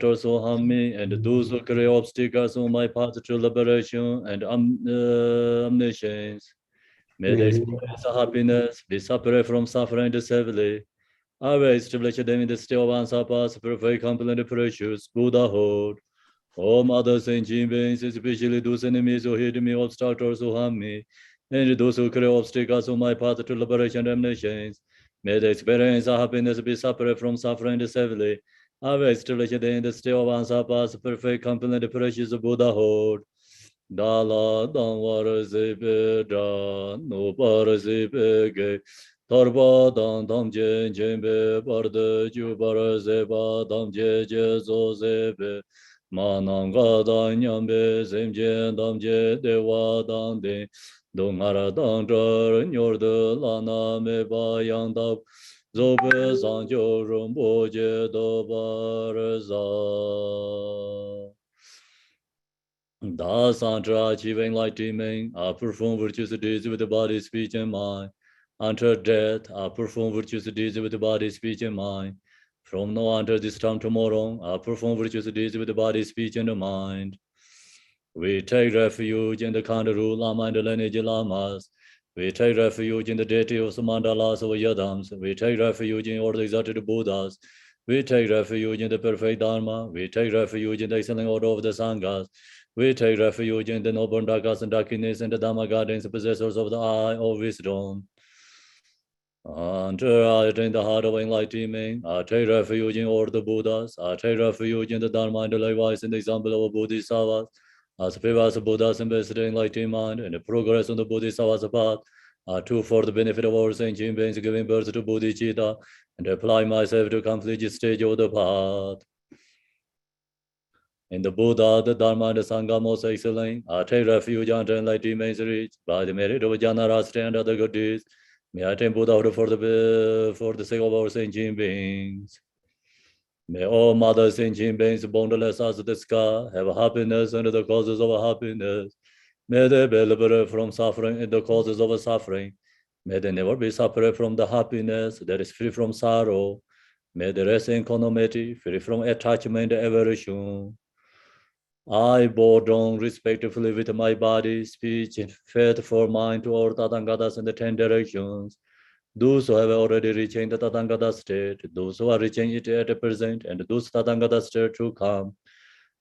also harm me, and those who create obstacles on my path to liberation and omniscience. May they experience happiness, be separate from suffering deceptively. I will establish them in the state of Ansapas, perfect, complete, precious, Buddhahood. All mothers and beings, especially those enemies who hate me, obstructors who harm me, and those who create obstacles on my path to liberation and omniscience. May they experience happiness, be separate from suffering deceptively. I will establish them in the state of Ansapas, perfect, complete, precious, Buddhahood. Dala Danwara Zipe Da No Para Zipe Ge Tarba Dan Damje Jembe Barde Jubara Zeba Damje Jezo Zebe Mananga Dan Yambe Zemje Damje Dewa Dan De Dongara Dan Jar Nyorda Lana Meba Yang Dab Zobe Zanjo Rumbo Je Dobar Za Da Santra achieving enlightenment, I perform virtuous deeds with the body, speech, and mind. Until death, I perform virtuous deeds with the body, speech, and mind. From now until this time tomorrow, I perform virtuous deeds with the body, speech, and the mind. We take refuge in the Kandaru Lama and the lineage Lamas. We take refuge in the deity of Samandalas or Yadams. We take refuge in all the exalted Buddhas. We take refuge in the perfect Dharma. We take refuge in the excellent order of the Sanghas. We take refuge in the noble Dakas and Dakinis and the Dhamma gardens, possessors of the eye of wisdom. Enter I in the heart of enlightenment. I take refuge in all the Buddhas. I take refuge in the Dharma and the likewise in the example of Bodhisattvas. As previous Buddhas invested in enlightened mind and the progress on the Bodhisattva's path, I too, for the benefit of all sentient beings, giving birth to Bodhicitta and apply myself to complete the stage of the path. In the Buddha, the Dharma, and the Sangha most excellent, I take refuge unto enlightenment reached by the merit of Jnana Rastri and other good deeds. May I attain Buddhahood for the sake of our sentient beings. May all mother sentient beings, boundless as the sky, have happiness and the causes of happiness. May they be liberated from suffering and the causes of suffering. May they never be separate from the happiness that is free from sorrow. May they rest in equanimity, free from attachment and aversion. I bow down respectfully with my body, speech, and faith for mind to all Tathangatas in the 10 directions. Those who have already reached the Tathagata state, those who are reaching it at the present, and those Tathagata state to come.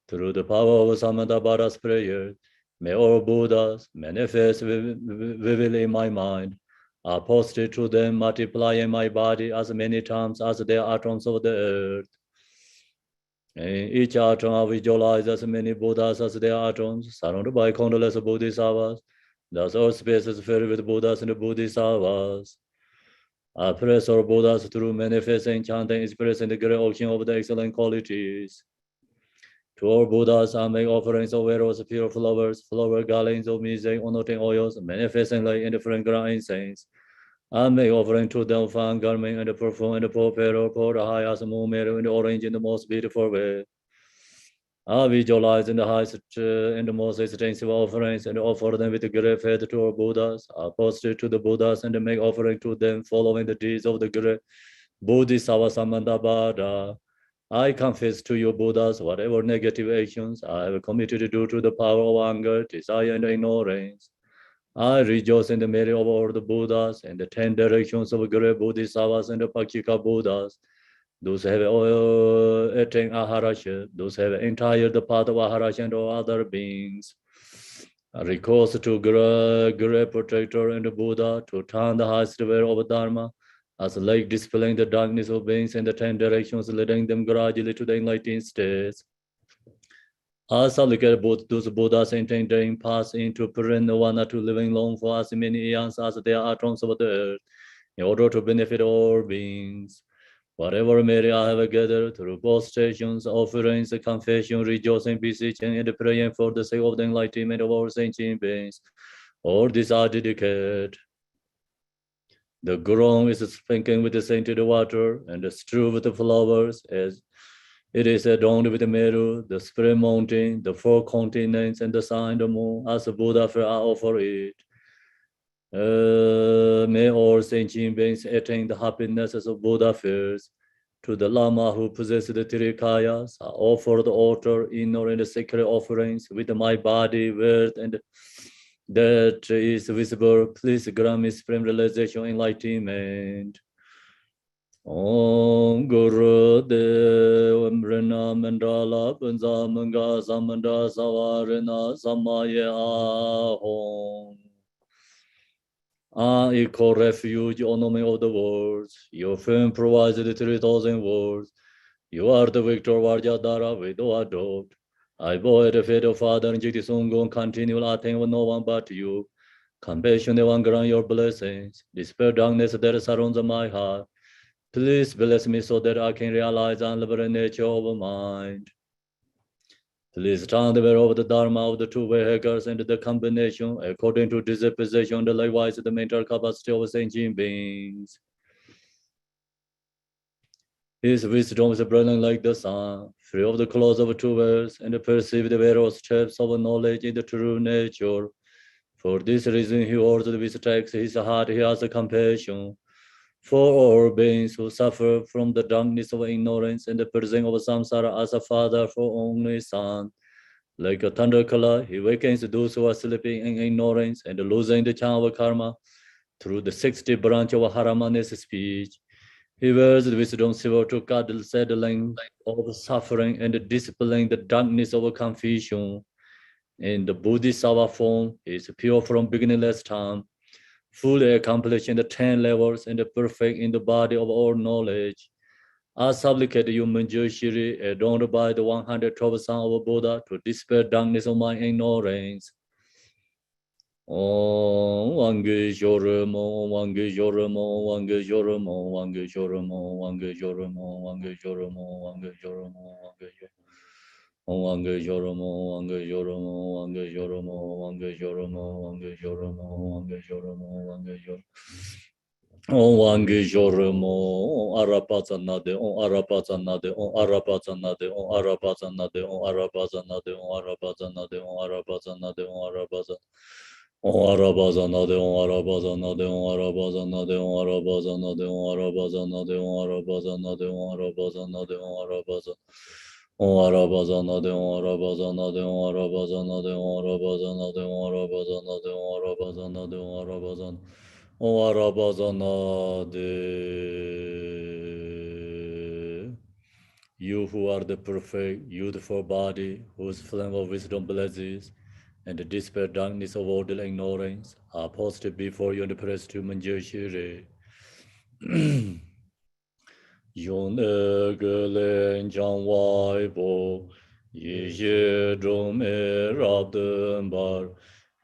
Through the power of Samantabhara's prayer, may all Buddhas manifest vividly in my mind. I posted to them, multiplying my body as many times as there are atoms of the earth. In each atom, I visualize as many Buddhas as there are atoms, surrounded by countless Bodhisattvas. Thus, all space is filled with Buddhas and Bodhisattvas. I praise all Buddhas through manifesting, chanting, expressing the great ocean of the excellent qualities. To all Buddhas, I make offerings of arrows, pure flowers, flower garlands of music, anointing oils, manifesting like indifferent ground incense. I make offering to them fine garment and the perfume and the purple, pour the highest moon meadow in the orange in the most beautiful way. I visualize in the highest and the most extensive offerings and offer them with great faith to our Buddhas. I prostrate to the Buddhas and make offering to them following the deeds of the great Bodhisattva Samandabhada. I confess to you, Buddhas, whatever negative actions I have committed due to the power of anger, desire, and ignorance. I rejoice in the merit of all the Buddhas and the 10 directions of great Bodhisattvas and the Pakika Buddhas. Those have attained Aharasha, those have entered the path of Aharasha and all other beings. I recourse to great protector and the Buddha to turn the highest way of Dharma, as like dispelling the darkness of beings in the 10 directions, leading them gradually to the enlightened states. As I look at both those Buddhas intending pass into Parinirvana to living long for as many eons as there are atoms of the earth, in order to benefit all beings. Whatever merit I have gathered through prostrations, offerings, confession, rejoicing, beseeching, and praying for the sake of the enlightenment of all sentient beings, all these are dedicated. The ground is sprinkling with the scented water and strewn with the flowers, as it is adorned with the Meru, the spring mountain, the 4 continents, and the sun and the moon, as the Buddha I offer it. May all sentient beings attain the happiness as a Buddha fears. To the Lama who possesses the Tirikayas, I offer the altar in or in the sacred offerings with my body, worth, and that is visible. Please grant me supreme realization, enlightenment. Om Guru Dev Mrina Mandala Punza Manga Samanda Savarina Samaya Ahom. Equal refuge, honor of the worlds. Your firm provides the 3,000 worlds. You are the victor, Vajradhara, without doubt. I bow at the feet of Father and Jiti Sungun, continual nothing with no one but you. Compassion, one grant your blessings. Dispel darkness that surrounds my heart. Please bless me so that I can realize the unlimited nature of mind. Please turn the way of the Dharma of the two vehicles and the combination according to disposition, and likewise the mental capacity of sentient beings. His wisdom is burning like the sun, free of the clothes of two worlds, and perceive the various steps of knowledge in the true nature. For this reason, he orders with text his heart, he has a compassion for all beings who suffer from the darkness of ignorance and the prison of samsara as a father for only son. Like a thunderclap, he wakens those who are sleeping in ignorance and losing the charm of karma through the 60 branch of Haramani's speech. He wears the wisdom silver to cut the settling of suffering and disciplining the darkness of confusion. In the Bodhisattva form, he is pure from beginningless time, fully accomplished in the 10 levels and perfect in the body of all knowledge. I supplicate you, Manjushri, adorned by the 112 sons of Buddha, to dispel darkness of my ignorance. Om Wange Joramo, Wange Joramo, Wange Joramo, Wange Joramo, Wange Joramo, Wange Joramo, Wange Joramo, Wange Joramo. Wange Joramo, Wange Joramo, Wange Joramo, Wange Joramo, Wange Joramo, Wange Joramo, Wange Joramo. On Wange Joramo, on Arapazanade, on Arapazanade, on Arapazanade, on Arapazanade, on Arapazanade, on Arapazanade, on Arapazanade, on Arapazanade. On Arabazanade, on Arabazanade, on Arabazanade, on Arabazanade, on Arabazanade, on Arabazanade, on Arabazanade, on Arabazanade. On Arabazanade, on Arabazanade, on Arabazanade, on Arabazanade, on Arabazanade, on Arabazanade, on Arabazanade. On Arabazanade. You who are the perfect, youthful body, whose flame of wisdom blesses, and the dispel darkness of order ignorance, are posted before you and pressed to Manjushri. Yone gelen jan wai bo, ye ye drum e rabden bar,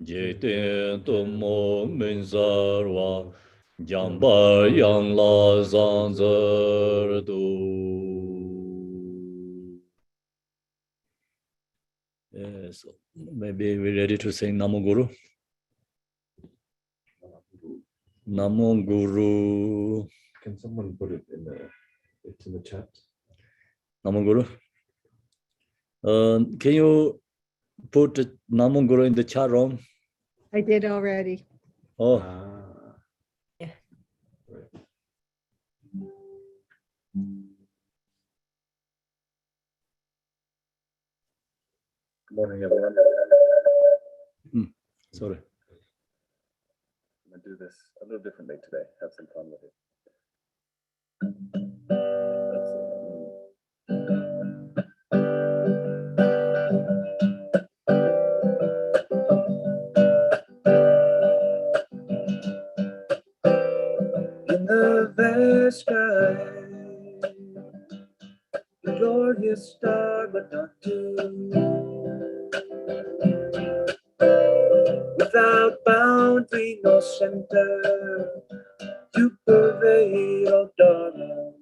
je ten tum mo min zarwa, jan bar yang la zan zer du. So maybe we're ready to sing Namo Guru. Namo Guru. Can someone put it in the chat? Namo Guru. Can you put Namo Guru in the chat room? I did already. Oh. Yeah. Right. Good morning, everyone. Sorry. I'm going to do this a little differently today. Have some fun with it. In the vast sky, the glorious star, but not two. Without boundary, no center, you pervade, oh darling.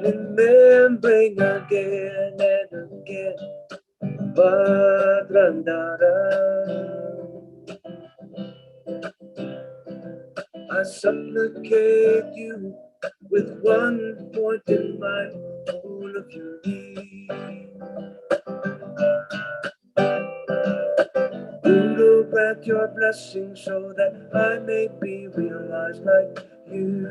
Remembering again and again, Bhadrandara. I supplicate you with one point in mind, all of your needs. Guru, grant your blessing so that I may be realized like you.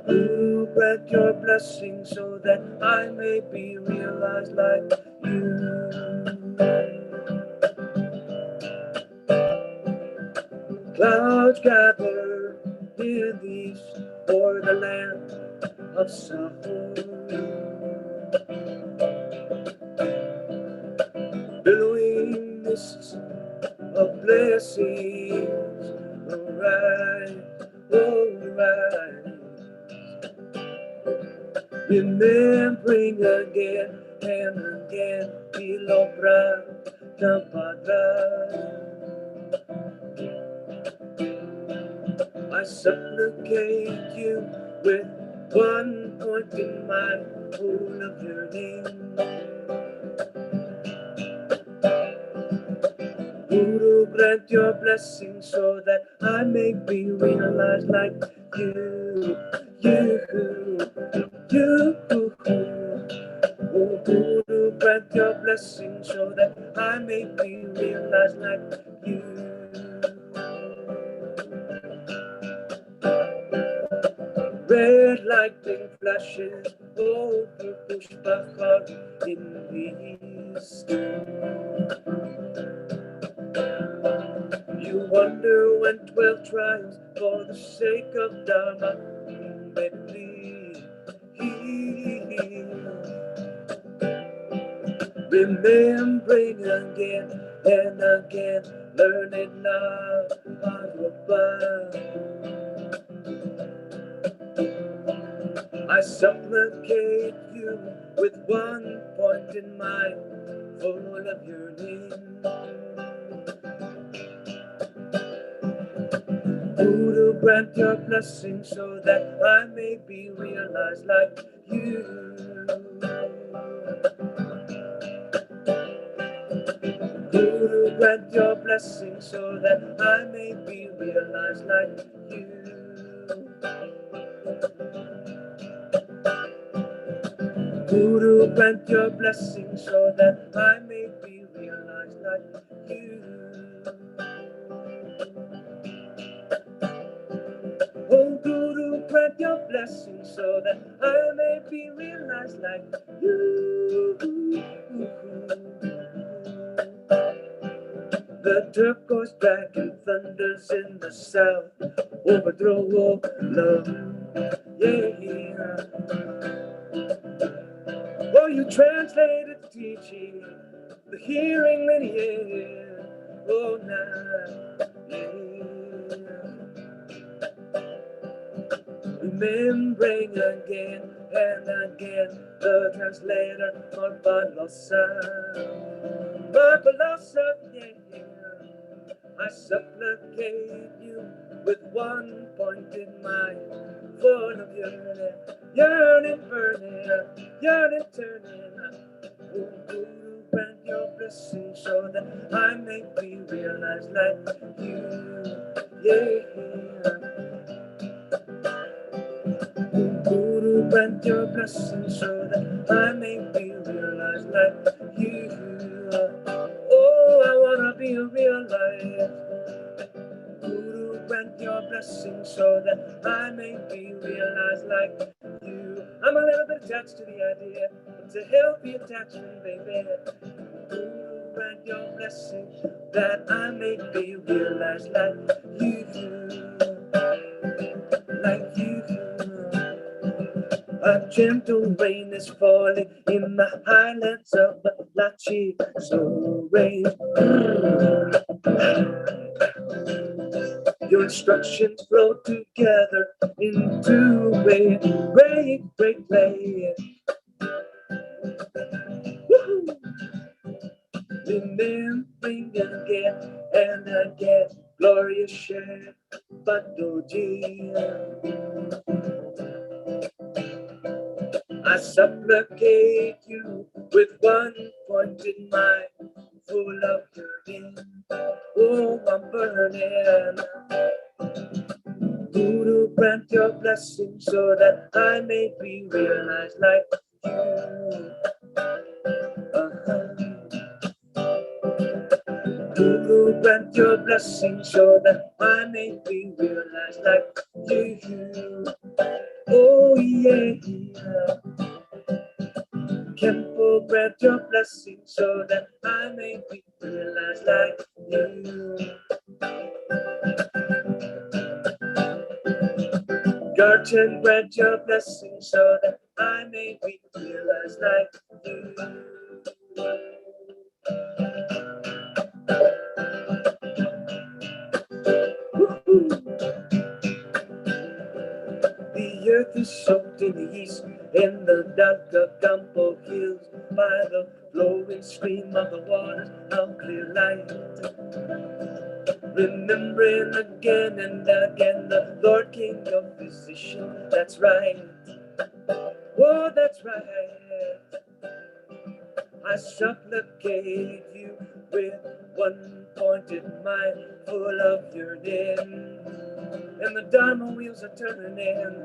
Guru, grant your blessing so that I may be realized like you. Clouds gather in the east o'er the land of Sahur. Billowing mists of blessings, alright, alright. Remembering again and again, Milobra Tapada. I supplicate you with one point in mind, full of your name. Guru, grant your blessing so that I may be realized like you, you. Oh, Guru, grant your blessing so that I may be realized like you. Red lightning flashes over Pushpahar in the east. You wonder when 12 trials for the sake of Dharma may please. Remembering again and again, learning love, I supplicate you with one point in mind, full of your name. Guru, grant your blessing so that I may be realized like you. Guru, grant your blessing so that I may be realized like you. Guru, grant your blessing so that I may be realized like you. Oh, Guru, grant your blessing so that I may be realized like you. The turquoise dragon thunders in the south, overthrow of love, yeah. Oh, you translated the teaching, the hearing lineage, oh, now, yeah. Remembering again and again, the translator of Barbarossa, yeah. I supplicate you with one point in mind, full of yearning, burning, yearning, turning. Oh, Guru, grant your blessing so that I may be realized like you, yeah. Guru, grant your blessing so that I may be realized like you. Oh, I wanna be realized. Guru, grant your blessing so that I may be realized like you. I'm a little bit attached to the idea. It's a healthy attachment, baby. Guru, grant your blessing that I may be realized like you. Like you. A gentle rain is falling in the highlands of Lachi. So rain, your instructions flow together into a great play. Woo-hoo. Remembering again and again, glorious share, Batoji. I supplicate you with one point in mind, full of yearning. Oh, I'm burning. Guru, grant your blessing so that I may be realized like you. Guru, grant your blessing so that I may be realized like you. Oh yeah. Kempo, grant your blessing so that I may be realized like you. Garden, grant your blessing so that I may be realized like you. The earth is soaked in the east, in the dark Campo hills, by the flowing stream of the waters of clear light. Remembering again and again the Lord King of Physician, that's right. Oh, that's right. I supplicate you with one pointed mind full of yearning. And the diamond wheels are turning.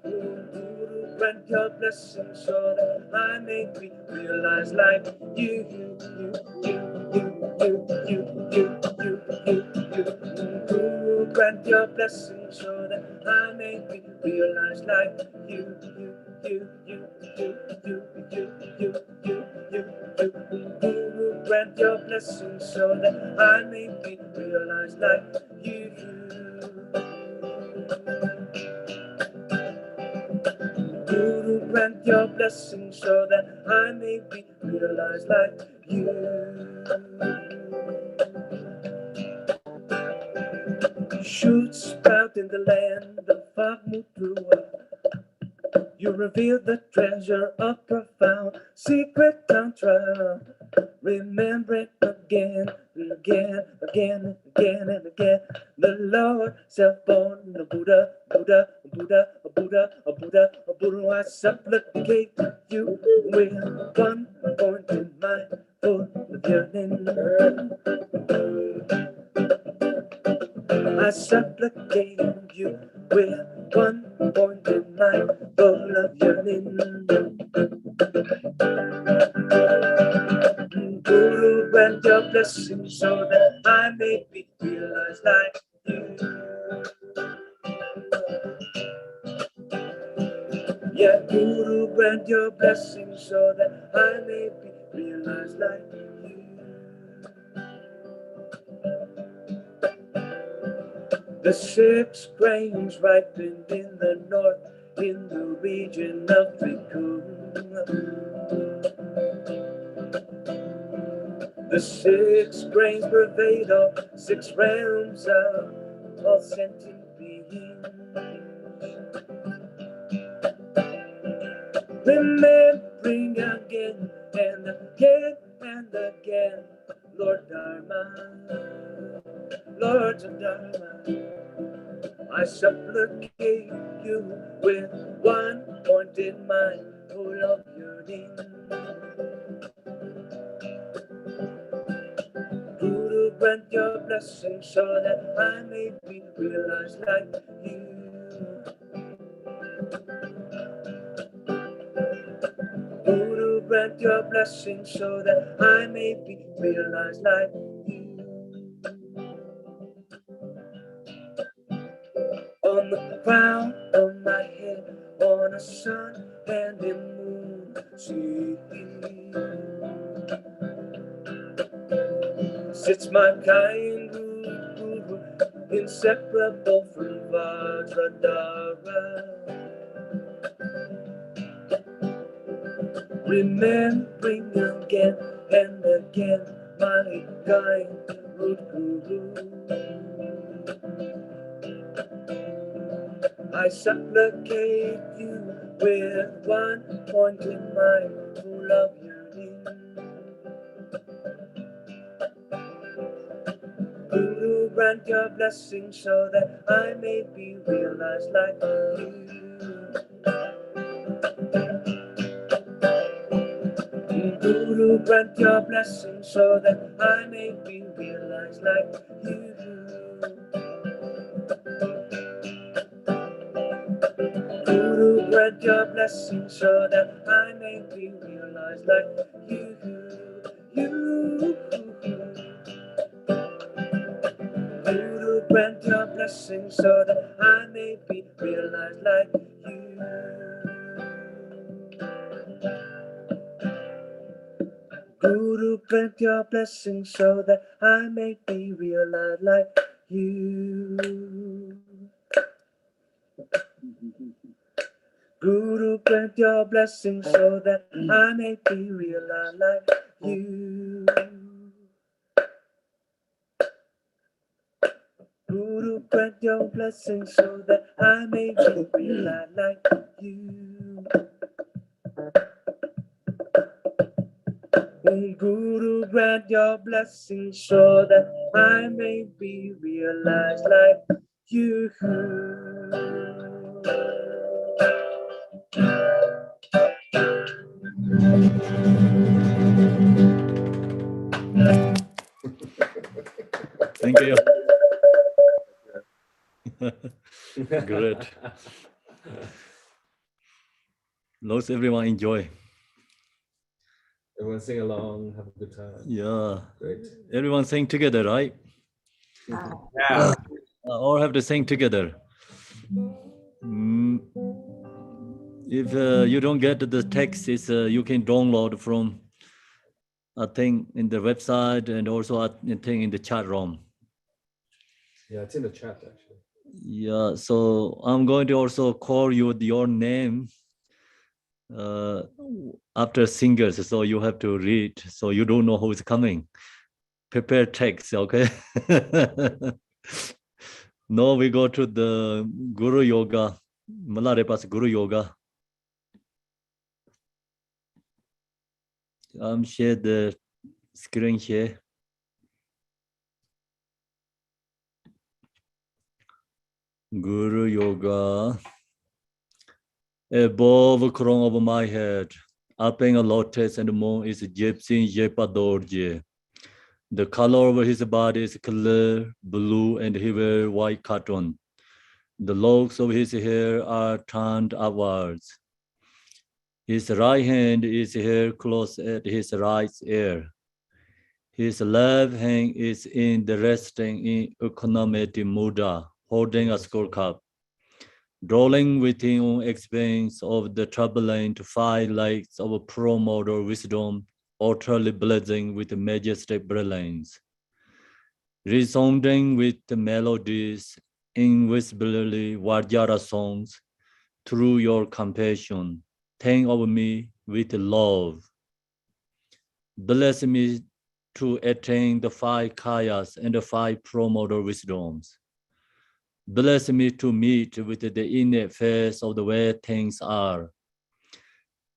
Guru, grant your blessing so that I may be realized like you. Guru, grant your blessing so that I may be realized like you. Guru, grant your blessing so that I may be realized like you. Guru, grant your blessing so that I may be realized like you. Shoots sprout in the land of Fagmutua. You reveal the treasure of profound secret tantra. Remember it again and again, again and again and again. The Lord self-born, the Buddha, Buddha, Buddha, Buddha, Buddha, Buddha. I supplicate you with one point in mind full of yearning. I supplicate you with one point in mind full of yearning. Guru, grant your blessing so that I may be realized like you. Yeah, Guru, grant your blessing so that I may be realized like you. The 6 grains ripened in the north, in the region of Rikun. The 6 grains pervade all 6 realms of all sentient beings. Remembering again and again and again, Lord Dharma, Lord Dharma, I supplicate you with one point in mind, full of yearning. Guru, grant your blessing so that I may be realized like you. Guru, grant your blessing so that I may be realized like you. On the crown of my head, on a sun and a moon, see, sits my kind Guru, inseparable from Vajradhara. Remembering again and again my kind root Guru. I supplicate you with one point in mind, full of yearning. Guru, grant your blessing so that I may be realized like you. Guru, grant your blessing so that I may be realized like you. Guru, grant your blessing so that I may be realized like you. blessings so that I may be realized like you. Guru, grant your blessings so that I may be realized like you. Guru, grant your blessings so that I may be realized like you. Guru, grant your blessings so that I may be realized like you. Guru, grant your blessings so that I may be realized like you. Thank you. Great. Lots everyone enjoy. Everyone sing along, have a good time. Yeah. Great. Everyone sing together, right? Yeah. All have to sing together. If you don't get the text, it's, you can download from, I think, in the website and also I think in the chat room. Yeah, it's in the chat actually. Yeah, so I'm going to also call you with your name after singers, so you have to read, so you don't know who is coming. Prepare text, okay? Now we go to the Guru Yoga, Milarepa's Guru Yoga. Share the screen share. Guru Yoga. Above crown of my head, upping a lotus and the moon is gypsy Jepadorje. The color of his body is clear blue and he wears white cotton. The locks of his hair are turned upwards. His right hand is here close at his right ear. His left hand is in the resting in economic mudra, holding a skull cup. Drawing within on expense of the turbulent 5 legs of pro-motor wisdom, utterly blazing with majestic brilliance. Resounding with the melodies, invisibly Vajra songs, through your compassion, think of me with love. Bless me to attain the 5 kayas and the 5 pro-motor wisdoms. Bless me to meet with the innate face of the way things are.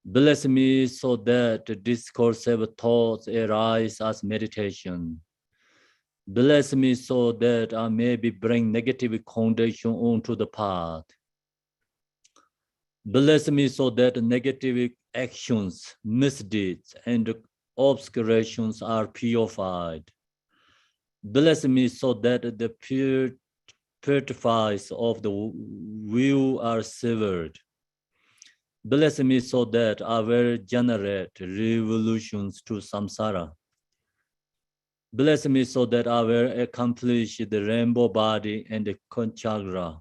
Bless me so that discursive thoughts arise as meditation. Bless me so that I may bring negative condition onto the path. Bless me so that negative actions, misdeeds, and obscurations are purified. Bless me so that the purifies of the will are severed. Bless me so that I will generate revolutions to samsara. Bless me so that I will accomplish the rainbow body and the conchagra.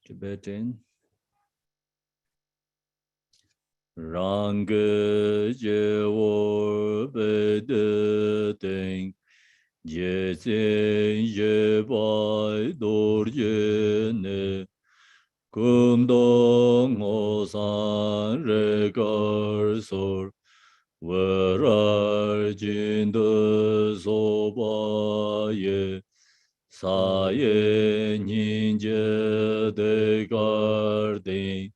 Tibetan. Ranga jewo bedeteng je zin je bai dor je ne kum dong o san re gar sor wer jin de so ba ye sa ye nin je de gar ding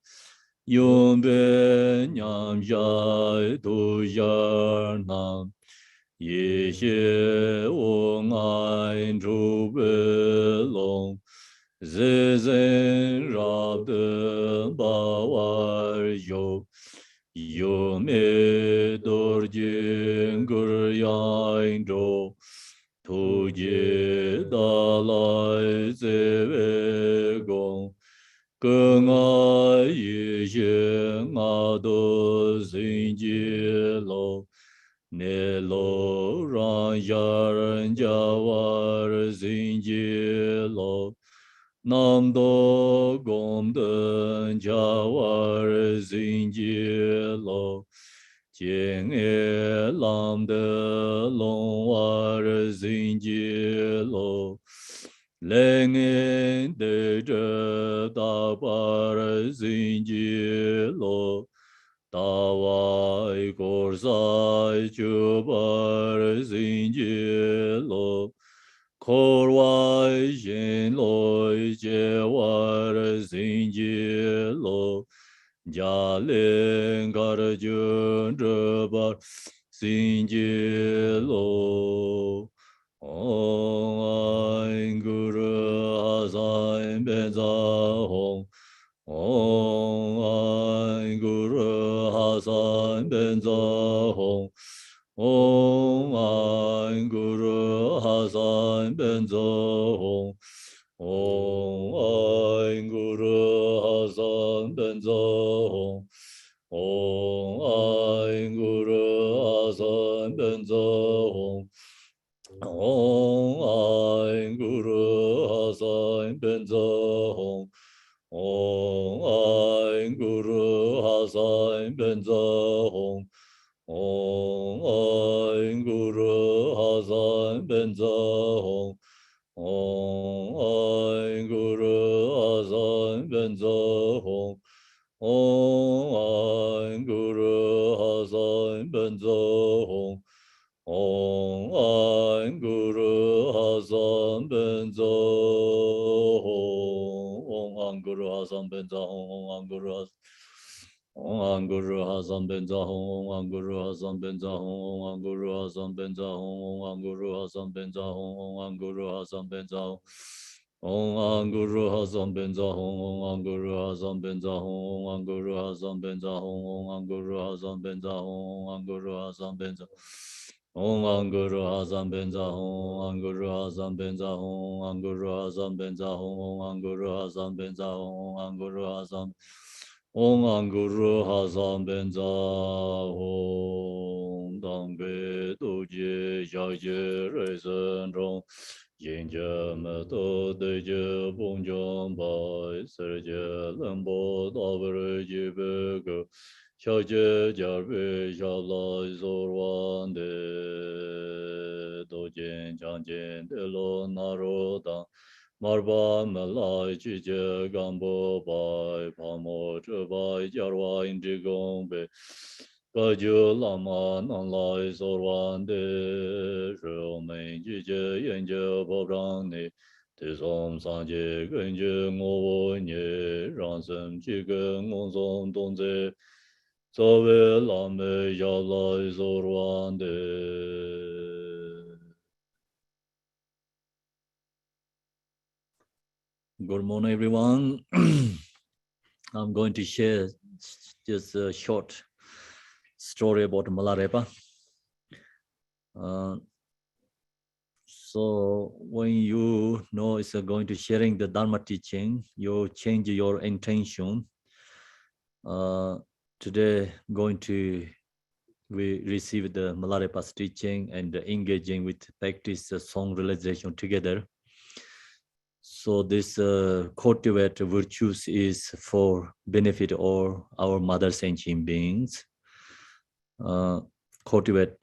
Yom ben nyam jai du yar nam ye xie wong ai zhu be long ze zen rab de ba war yo yo me dor jin gur yang zhou tu ye da lai ze we gong Cơ ngã yi xie ngã đô sinh chi lô ne lo ran yaran jawar zinji lo nam do gom den jawar zinji lo jing e lam de long war zinji lo leng e de da bar zinji lo Tawai korsai chubar zinji lo korwai shin loi jewar zinji lo jalin gar jun drubar zinji lo Om Guru Hazai Benza Hong Om Guru Hasan Benza Hong Om Guru Hasan Benza Hong Om Guru Hasan Benza Hong Om Guru Hasan Benza Hong Om Guru Hasan Benza Hong Om Guru Hasan Benza Hong Om Guru Hasan Benza Hong Om Guru Hasan Benza Hong Om Guru Hasan Benza Hong Om Guru Hasan Benza Om Guru Hasan Benza Om Guru Hasan Benza Om Guru Hasan Benza Om Guru Hasan Benza Om Guru Hasan Benza Om Guru Hasan Benza Om Guru Hasan Benza Om Guru Hasan Benza Om Guru Hasan Benza Om Guru Hasan Benza Om Guru Hasan Benza Om Guru Hasan Benza Om Guru Hasan Benza Om Guru Hasan Benza Om Guru Hasan Benza Om Guru Hasan Om Guru Hasan Benza Om Dang Be Du Ji Xia Ji Rui Sen Zhong Yin Jie Me Du Dui Ji Bong Jiang Bai Sir Jie Len Bo Da Be Rui Ji Be Ge Xiao Jie Jia Rui Xia Lai Zor Wan De Do Jin Jiang Jin De Lo Na Ro Dang Marba Malai Chi Jie Gambo Bai Pamo Zhe Bai Jarwa Indi Gong Be Gaju Lama Nan Lai Zor Wan De Zhe Men Ji Jie Yen Jie Po Rang Ni Te Som San Jie Gen Jie Ngo Wo Nye Rang Sem Chi Ge Ngong Song Dong Ze Zo We Lam Me Ya Lai Zor Wan De Good morning, everyone. I'm going to share just a short story about Milarepa. So when you know it's going to sharing the Dharma teaching, you change your intention. Today, we receive the Milarepa's teaching and engaging with practice song realization together. So this cultivate virtues is for benefit of our mother sentient beings. Cultivate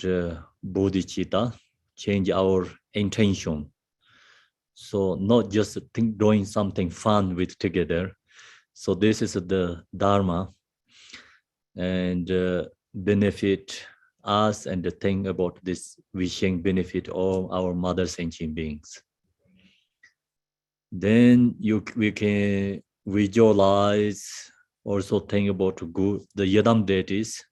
bodhicitta, change our intention. So not just doing something fun with together. So this is the Dharma and benefit us and the thing about this wishing benefit of our mother sentient beings. Then we can visualize, also think about the Yadam deities.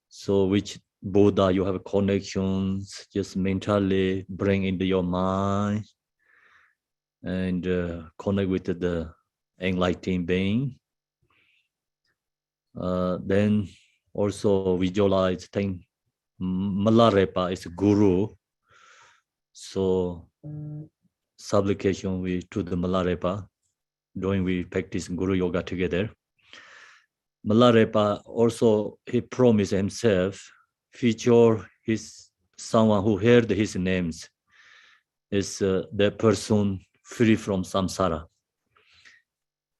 So which Buddha you have connections, just mentally bring into your mind and connect with the enlightened being. Then also visualize, think Milarepa is Guru. So supplication to the Milarepa, we practice Guru Yoga together. Milarepa also, he promised himself, future his someone who heard his names is the person free from samsara.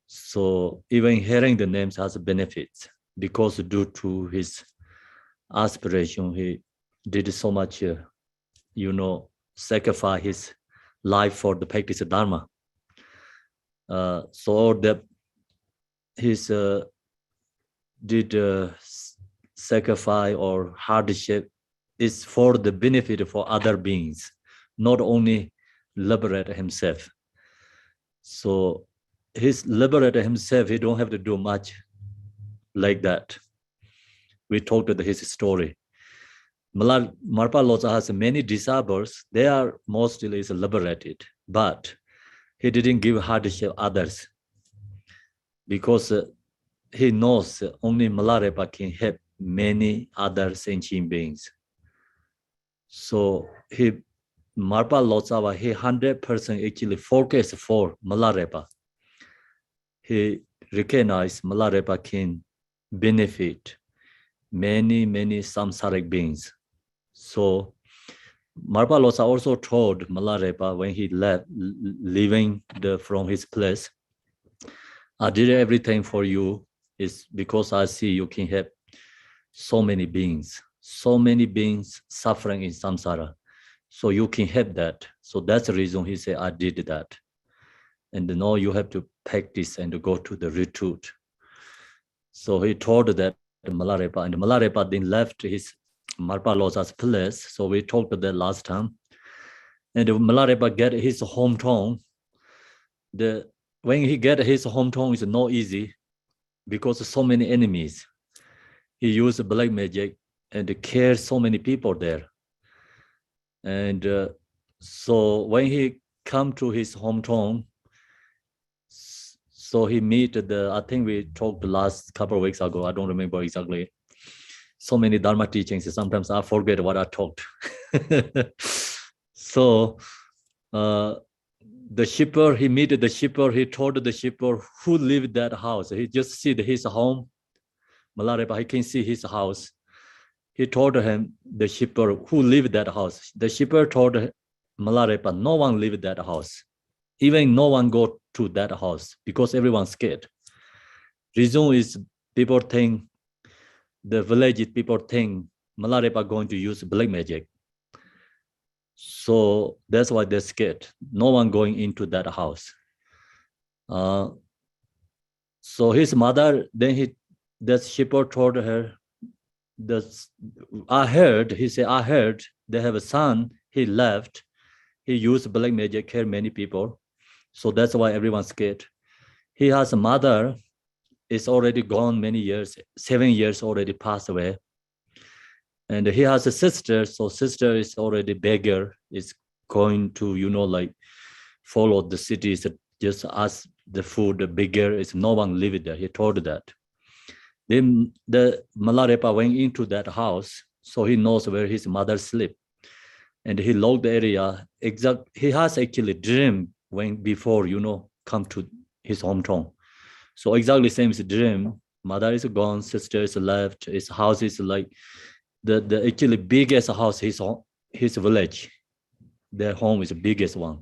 So even hearing the names has benefits because due to his aspiration, he did so much, sacrifice his life for the practice of Dharma. So that his did sacrifice or hardship is for the benefit for other beings, not only liberate himself. So he's liberate himself, he don't have to do much like that. We talked about his story. Milarepa Lotsa has many disciples, they are mostly liberated, but he didn't give hardship others because he knows only Milarepa can help many other sentient beings. So Milarepa Lotsa, he 100% actually focused for Milarepa. He recognized Milarepa can benefit many samsaric beings. So Milarepa Lotsa also told Milarepa when he left, leaving from his place, I did everything for you is because I see you can help so many beings suffering in samsara. So you can help that. So that's the reason he said, I did that. And now you have to practice and go to the retreat. So he told that Milarepa, and Milarepa then left his Milarepa Lotsa's place. So we talked about that last time. And Milarepa get his hometown. When he get his hometown, it's not easy because so many enemies. He used black magic and killed so many people there. And so when he come to his hometown, so he meet I think we talked the last couple of weeks ago, I don't remember exactly. So many Dharma teachings, sometimes I forget what I talked. So the shipper, he met the shipper, he told the shipper who lived that house. He just see his home, Milarepa, he can see his house. He told him, the shipper who lived that house. The shipper told Milarepa, no one lived that house. Even no one go to that house because everyone's scared. Reason is people think, the village people think Milarepa going to use black magic. So that's why they're scared. No one going into that house. So his mother, then the shipper told her, I heard they have a son, he left, he used black magic, killed many people. So that's why everyone's scared. He has a mother, is already gone many years, 7 years already passed away. And he has a sister, so sister is already beggar, is going to, follow the cities, just ask the food, the beggar is no one living there. He told that. Then the Milarepa went into that house, so he knows where his mother sleep. And he logged the area. He has actually dreamed before, come to his hometown. So exactly same as a dream. Mother is gone, sister is left. His house is like the actually biggest house, his village. Their home is the biggest one.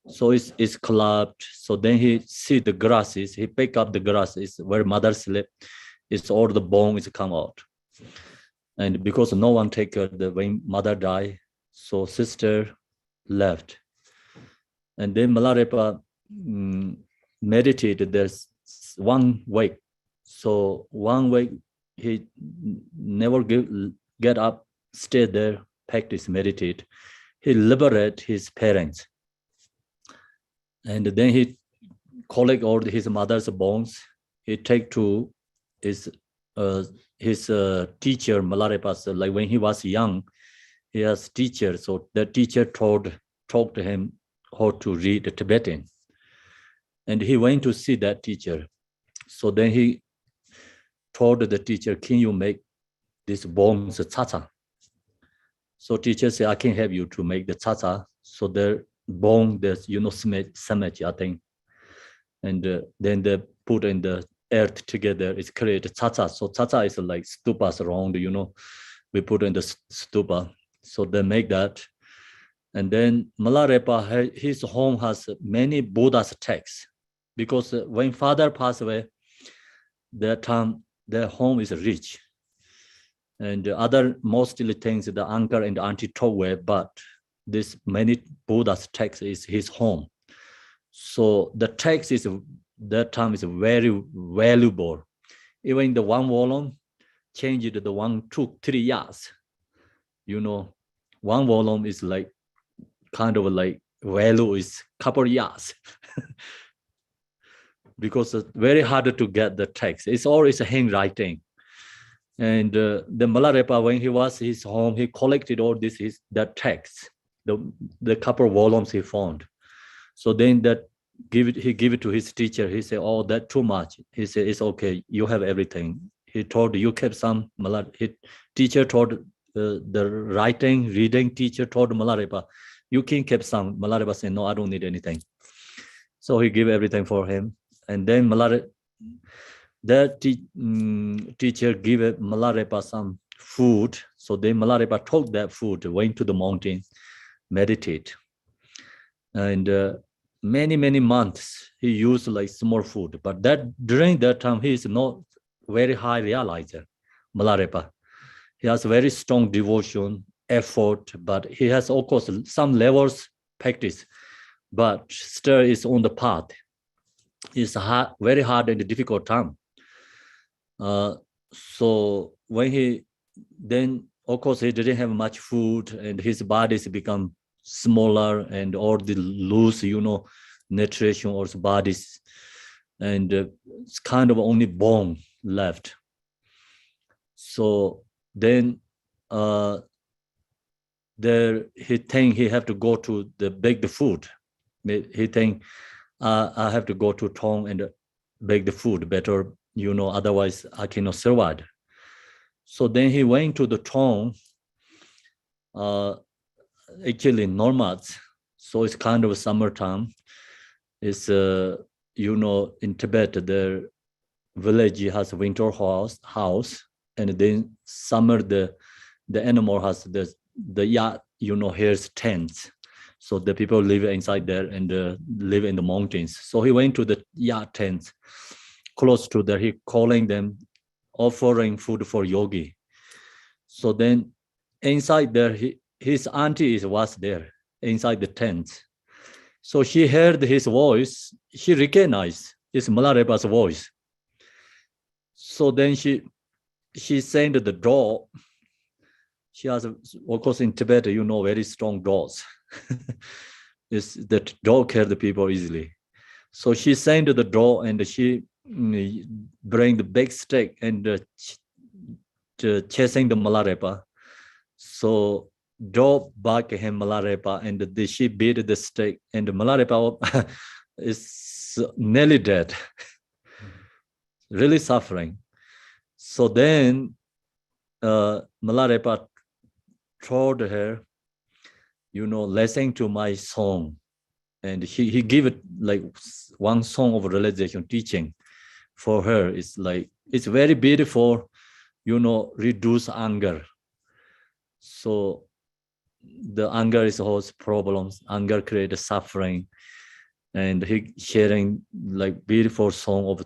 So it's collapsed. So then he see the grasses. He pick up the grasses where mother sleep. It's all the bone is come out. And because no one take her when mother died, so sister left. And then Milarepa meditated. There's 1 week. So 1 week he never get up, stay there, practice, meditate. He liberate his parents. And then he collect all his mother's bones. He take to his teacher, Milarepa's, like when he was young, he has teacher. So the teacher talked to him how to read Tibetan. And he went to see that teacher. So then he told the teacher, can you make this bones tata? So teacher said, I can help you to make the tata. So the bone, there's, cemetery, I think. And then they put in the earth together, it's created tata. So tata is like stupas around, we put in the stupa. So they make that. And then Milarepa, his home has many Buddha's texts, because when father passed away, that time their home is rich. And the other mostly things the uncle and auntie took away, but this many Buddha's text is his home. So the text is that time is very valuable. Even the one volume changed the 1, 2, 3 years. You know, one volume is like kind of like value is couple years. Because it's very hard to get the text. It's always a handwriting. And the Milarepa, when he was his home, he collected all this that text, the couple volumes he found. So then he gave it to his teacher. He said, "Oh, that's too much." He said, "It's okay. You have everything." He told you kept some. His teacher told the writing, reading teacher told Milarepa, "You can keep some." Milarepa said, "No, I don't need anything." So he gave everything for him. And then that teacher gave Milarepa some food. So then Milarepa took that food, went to the mountain, meditate. And many months he used like small food. But during that time, he is not very high realizer, Milarepa. He has very strong devotion, effort, but he has, of course, some levels practice, but still is on the path. It's very hard and difficult time. So when then of course he didn't have much food, and his body's become smaller and all the loose, nutrition or bodies, and it's kind of only bone left. So then he think he have to go to bake the food. He think I have to go to town and bake the food better, otherwise I cannot survive. So then he went to the town, actually nomads. So it's kind of summertime. It's, in Tibet, their village has a winter house, and then summer the animal has the yacht, here's tents. So the people live inside there and live in the mountains. So he went to the yacht tents close to there. He calling them, offering food for yogi. So then inside there, his auntie was there inside the tent. So she heard his voice. She recognized it's Milarepa's voice. So then she sent the door. She has, of course, in Tibet, very strong doors. Is that dog care the people easily. So she sent the door, and she bring the big stick and chasing the Milarepa. So dog back him Milarepa, and she beat the stick, and the Milarepa is nearly dead, really suffering. So then Milarepa told her, listen to my song. And he gave it like one song of realization teaching for her. It's like, it's very beautiful, reduce anger. So the anger is always problems. Anger creates suffering. And he sharing like beautiful song of,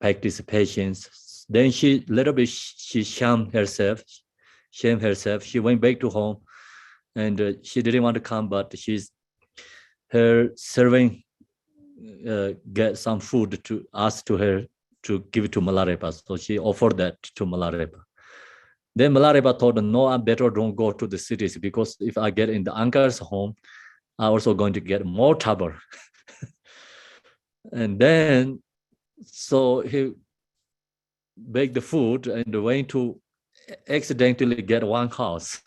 practice patience. Then she shamed herself. She went back to home, and she didn't want to come, but her servant get some food to ask to her to give it to Milarepa. So she offered that to Milarepa. Then Milarepa told her, no, I better don't go to the cities, because if I get in the uncle's home, I'm also going to get more trouble. And then, so he baked the food and went to accidentally get one house.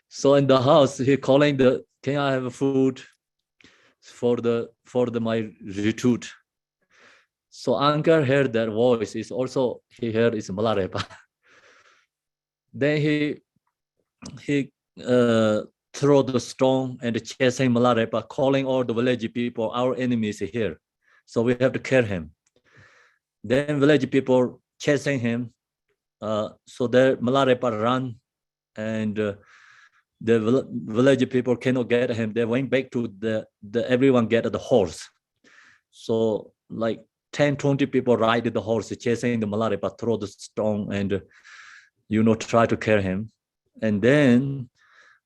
So in the house, he calling can I have food for my retreat? So uncle heard that voice. He heard it's Milarepa. Then he throw the stone and chasing Milarepa, calling all the village people, our enemies here. So we have to kill him. Then village people chasing him. So there Milarepa ran and the village people cannot get him. They went back to the everyone get the horse. So like 10, 20 people ride the horse chasing the Milarepa, throw the stone and try to carry him. And then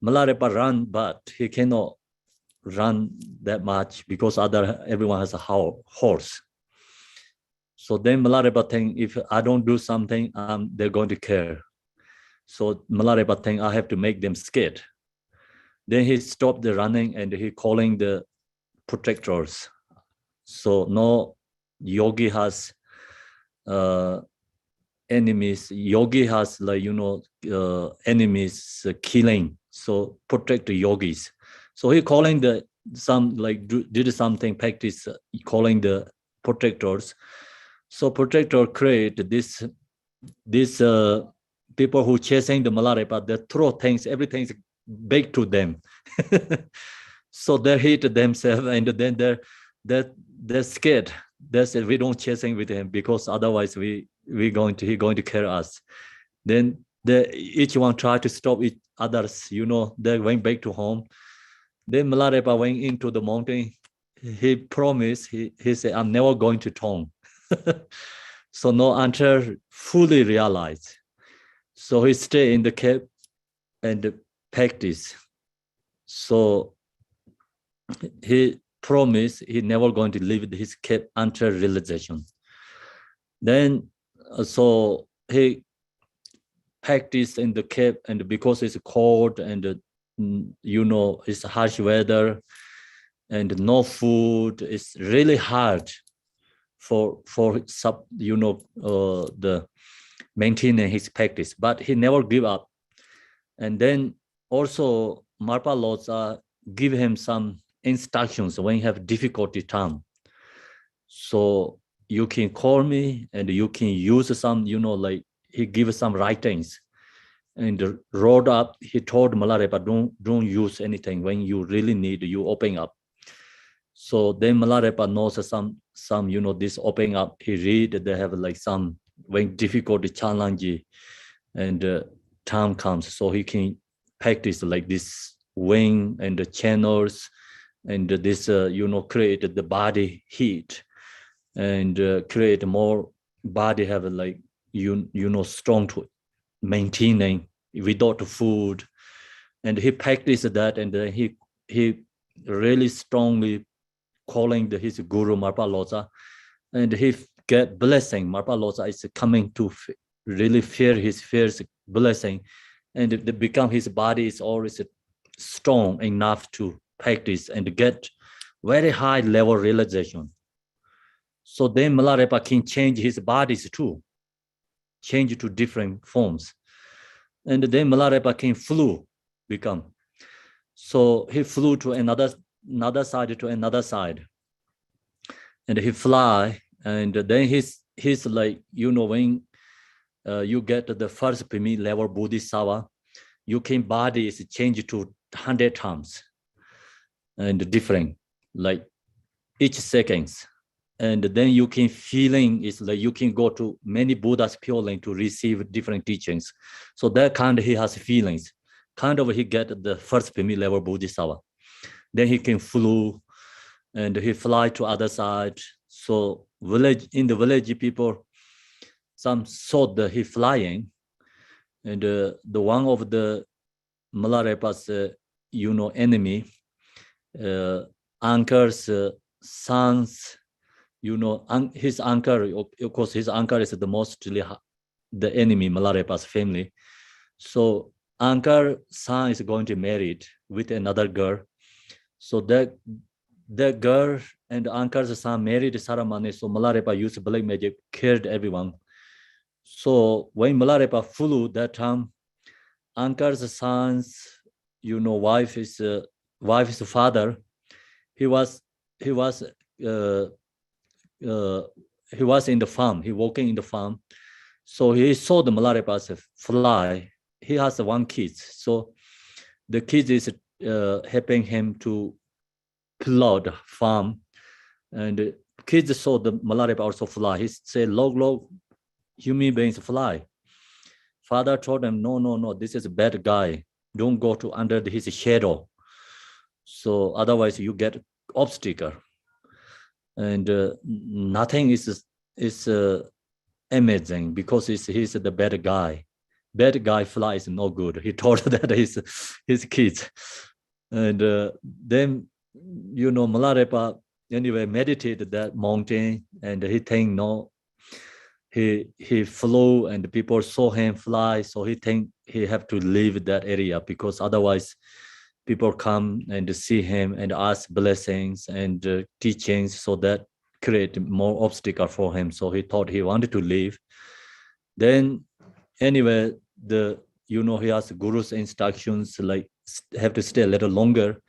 Milarepa run, but he cannot run that much because everyone has a horse. So then Milarepa think, if I don't do something, they're going to care. So Milarepa think, I have to make them scared. Then he stopped the running and he calling the protectors. So no yogi has enemies. Yogi has enemies killing. So protect the yogis. So he calling did something practice calling the protectors. So protector create this people who chasing the Milarepa, they throw things, everything's big to them. So they hit themselves and then they're scared. They said we don't chasing with him because otherwise he going to kill us. Then each one try to stop each others. They went back to home. Then Milarepa went into the mountain. He promised. He said, "I'm never going to Tong." So no answer fully realized. So he stayed in the cave and practice. So he promised he never going to leave his cave until realization. Then so he practiced in the cave, and because it's cold and it's harsh weather and no food, it's really hard for the maintaining his practice, but he never give up. And then also Marpa Lotsa give him some instructions when you have difficulty time. So you can call me and you can use some, like he gives some writings and wrote up. He told Milarepa, don't use anything. When you really need, you open up. So then Milarepa knows some this opening up. He read, they have like some when difficult challenge and time comes, so he can practice like this wing and the channels and this create the body heat and create more body have like strong to maintaining without food. And he practiced that, and then he really strongly calling his guru Marpa Lotsa, and he get blessing. Marpa Lotsa is coming to really fear his fierce blessing, and it become his body is always strong enough to practice and get very high level realization. So then Milarepa can change his bodies too, change to different forms. And then Milarepa can flew become. So he flew to another side to another side. And he fly, and then he's like, when you get the first Pimi level Bodhisattva, you can body is changed to 100 times and different, like each seconds. And then you can feeling is like you can go to many Buddha's Pure Land to receive different teachings. So that kind of he has feelings. Kind of he get the first Pimi level Bodhisattva. Then he can flew and he fly to other side. So in the village people, some saw he flying, and the one of the Milarepa's enemy, uncle's sons, his uncle, of course his uncle is the mostly the enemy Milarepa's family. So uncle's son is going to marry with another girl. So that girl and uncle's son married Saramane. So Milarepa used black magic, killed everyone. So when Milarepa flew that time, uncle's son's wife's father, he was in the farm. He walking in the farm. So he saw the Milarepa's fly. He has one kid. So the kid is helping him to plow the farm. And the kids saw the Milarepa also fly. He said, log, human beings fly. father told him, no, this is a bad guy. Don't go to under his shadow. So otherwise you get obstacle. And nothing is amazing because he's the bad guy. Bad guy fly is no good. He told that his kids. And then, Milarepa anyway meditated that mountain, and he think he flew and people saw him fly, so he think he have to leave that area because otherwise people come and see him and ask blessings and teachings, so that create more obstacle for him. So he thought he wanted to leave. Then anyway, he has guru's instructions like have to stay a little longer,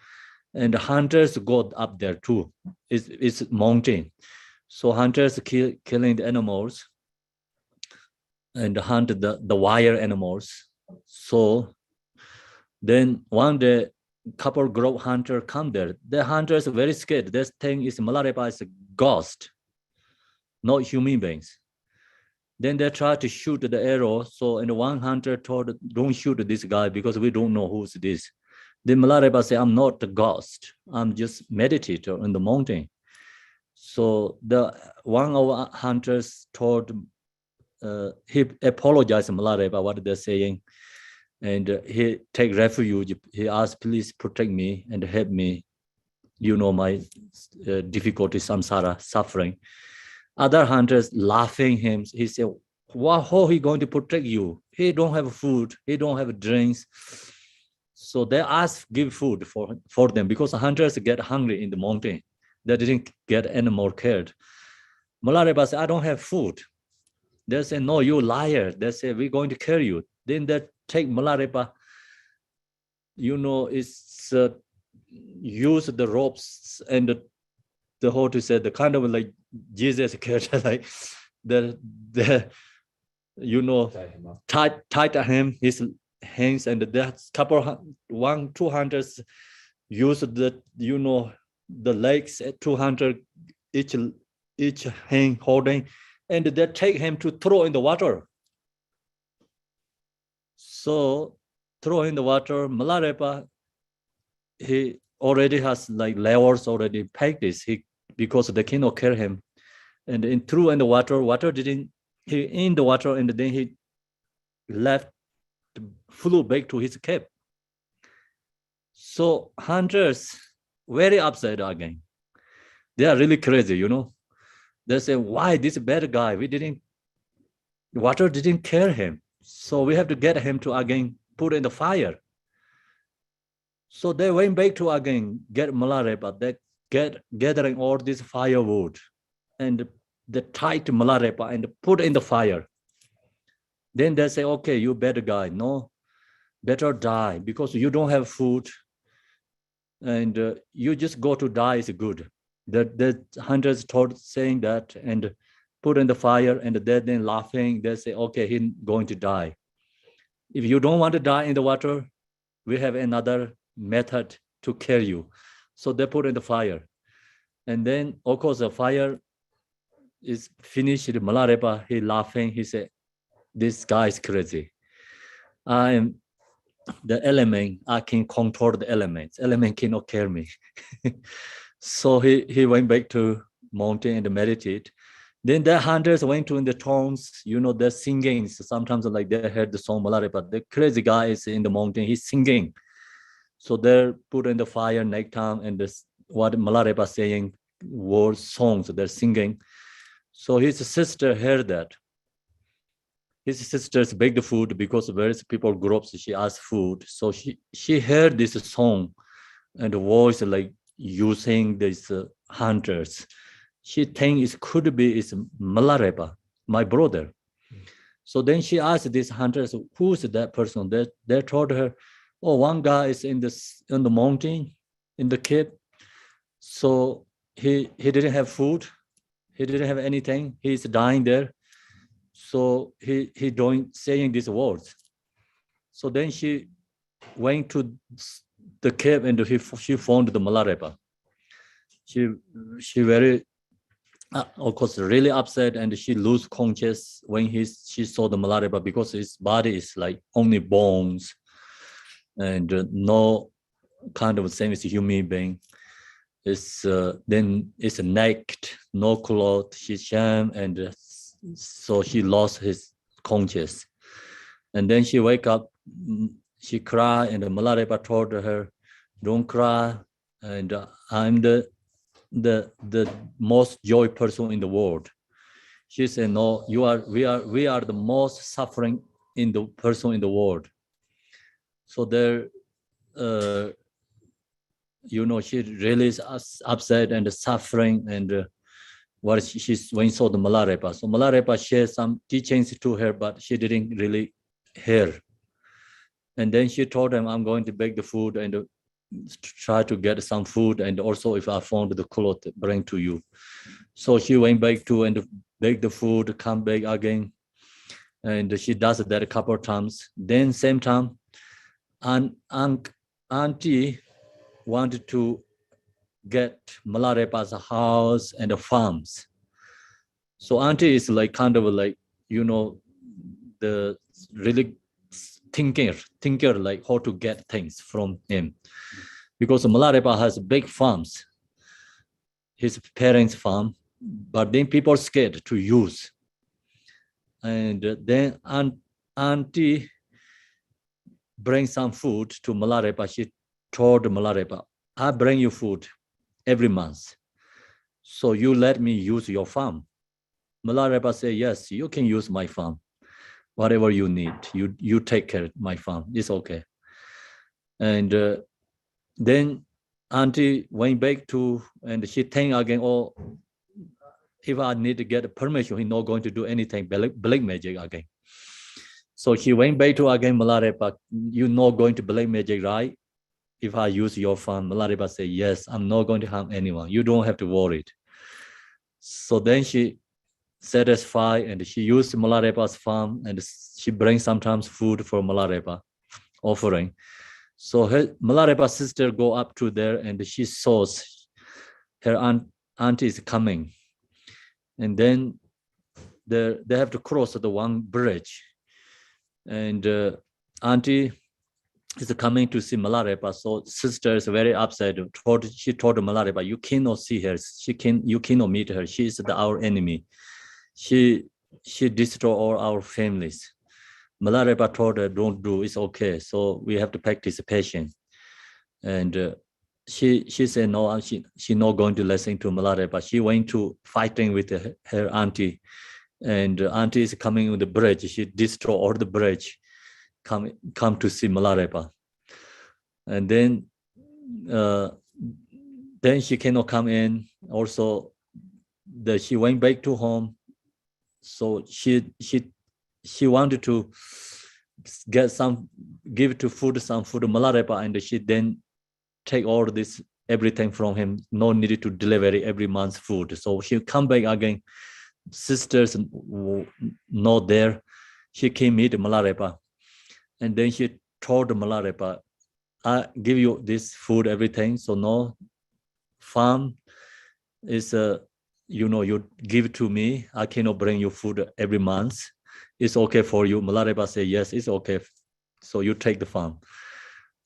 and hunters go up there too. It's mountain, so hunters killing the animals and hunt the wild animals. So then one day, couple group hunter come there. The hunters are very scared. This thing is Milarepa is a ghost, not human beings. Then they try to shoot the arrow. So, and one hunter told, don't shoot this guy because we don't know who's this. Then Milarepa said, I'm not a ghost. I'm just meditator in the mountain. So the one of our hunters told, he apologized to Milarepa what they're saying. And he take refuge. He asked, please protect me and help me. My difficulty, samsara, suffering. Other hunters laughing him. He said, how he going to protect you? He don't have food. He don't have drinks. So they ask, give food for them because hunters get hungry in the mountain. They didn't get any more cared. Milarepa said, I don't have food. They say, no, you liar. They say, we're going to kill you. Then they take Milarepa, it's use the ropes and the how to say, the kind of like Jesus character, like the tied him his hands, and the couple 200 use the the legs at 200 each hand holding, and they take him to throw in the water. So throw in the water, Milarepa, he already has like levels already practiced. Because they cannot kill him, and threw in the water didn't, he in the water, and then he flew back to his cave. So hunters very upset again. They are really crazy, They say, why this bad guy? Water didn't kill him. So we have to get him to again put in the fire. So they went back to again get Milarepa. They gathering all this firewood, and they tied Milarepa and put in the fire. Then they say, okay, you bad guy, no, better die because you don't have food, and you just go to die is good. The hunters told saying that and put in the fire, and then laughing. They say, okay, he's going to die. If you don't want to die in the water, we have another method to kill you. So they put in the fire. And then, of course, the fire is finished. Milarepa, he laughing. He said, this guy is crazy. I am the element. I can control the elements. Element cannot kill me. So he went back to mountain and meditate. Then the hunters went to in the towns, they're singing. So sometimes like they heard the song Milarepa. The crazy guy is in the mountain. He's singing. So they're put in the fire nighttime, and this what Milarepa saying words, songs they're singing. So his sister heard that. His sisters baked the food because various people groups she asked food. So she heard this song and the voice like using these hunters. She thinks it could be is Milarepa, my brother. So then she asked these hunters, who's that person? They told her, oh, one guy is in the mountain, in the cave. So he didn't have food. He didn't have anything. He's dying there. So he saying these words. So then she went to the cave and she found the Milarepa. She very of course, really upset, and she lose conscious when she saw the Milarepa, because his body is like only bones and no kind of same as a human being. It's then it's naked, no clothes. She sham, and so she lost his conscious. And then she wake up, she cry, and the Milarepa told her, "Don't cry, and I'm the most joy person in the world." She said, "No, we are the most suffering in the person in the world." So there, she really is upset and suffering, and what she's when saw the Milarepa. So Milarepa shared some teachings to her, but she didn't really hear. And then she told him, "I'm going to bake the food and try to get some food, and also if I found the cloth, bring to you." So she went back to and bake the food, come back again, and she does that a couple of times. Then same time, auntie wanted to get Milarepa's house and the farms. So auntie is like kind of like, the really thinker like how to get things from him, because Milarepa has big farms, his parents' farm, but then people are scared to use. And then auntie brings some food to Milarepa. She told Milarepa, "I bring you food every month, so you let me use your farm." Milarepa said, "Yes, you can use my farm. Whatever you need, you take care of my farm. It's okay." And then auntie went back to, and she think again, "Oh, if I need to get permission, he's not going to do anything black magic again." So she went back to again Milarepa, "You're not going to black magic, right? If I use your farm?" Milarepa said, "Yes, I'm not going to harm anyone. You don't have to worry." So then she satisfied, and she used Milarepa's farm, and she brings sometimes food for Milarepa offering. So her Milarepa's sister go up to there, and she saws her auntie is coming, and then they have to cross the one bridge, and auntie is coming to see Milarepa. So sister is very upset. She told Milarepa, "You cannot see her. You cannot meet her. She is our enemy. She destroy all our families." Milarepa told her, "Don't do. It's okay. So we have to practice patience." And she said no. She not going to listen to Milarepa. She went to fighting with her auntie, and auntie is coming on the bridge. She destroy all the bridge. Come to see Milarepa, and then she cannot come in. Also, she went back to home. So she wanted to give some food to Milarepa, and she then take all this everything from him. No needed to deliver every month's food. So she come back again. Sisters not there. She came meet Milarepa. And then she told Milarepa, "I give you this food, everything. So no farm is you give to me. I cannot bring you food every month. It's okay for you." Milarepa said, "Yes, it's okay. So you take the farm."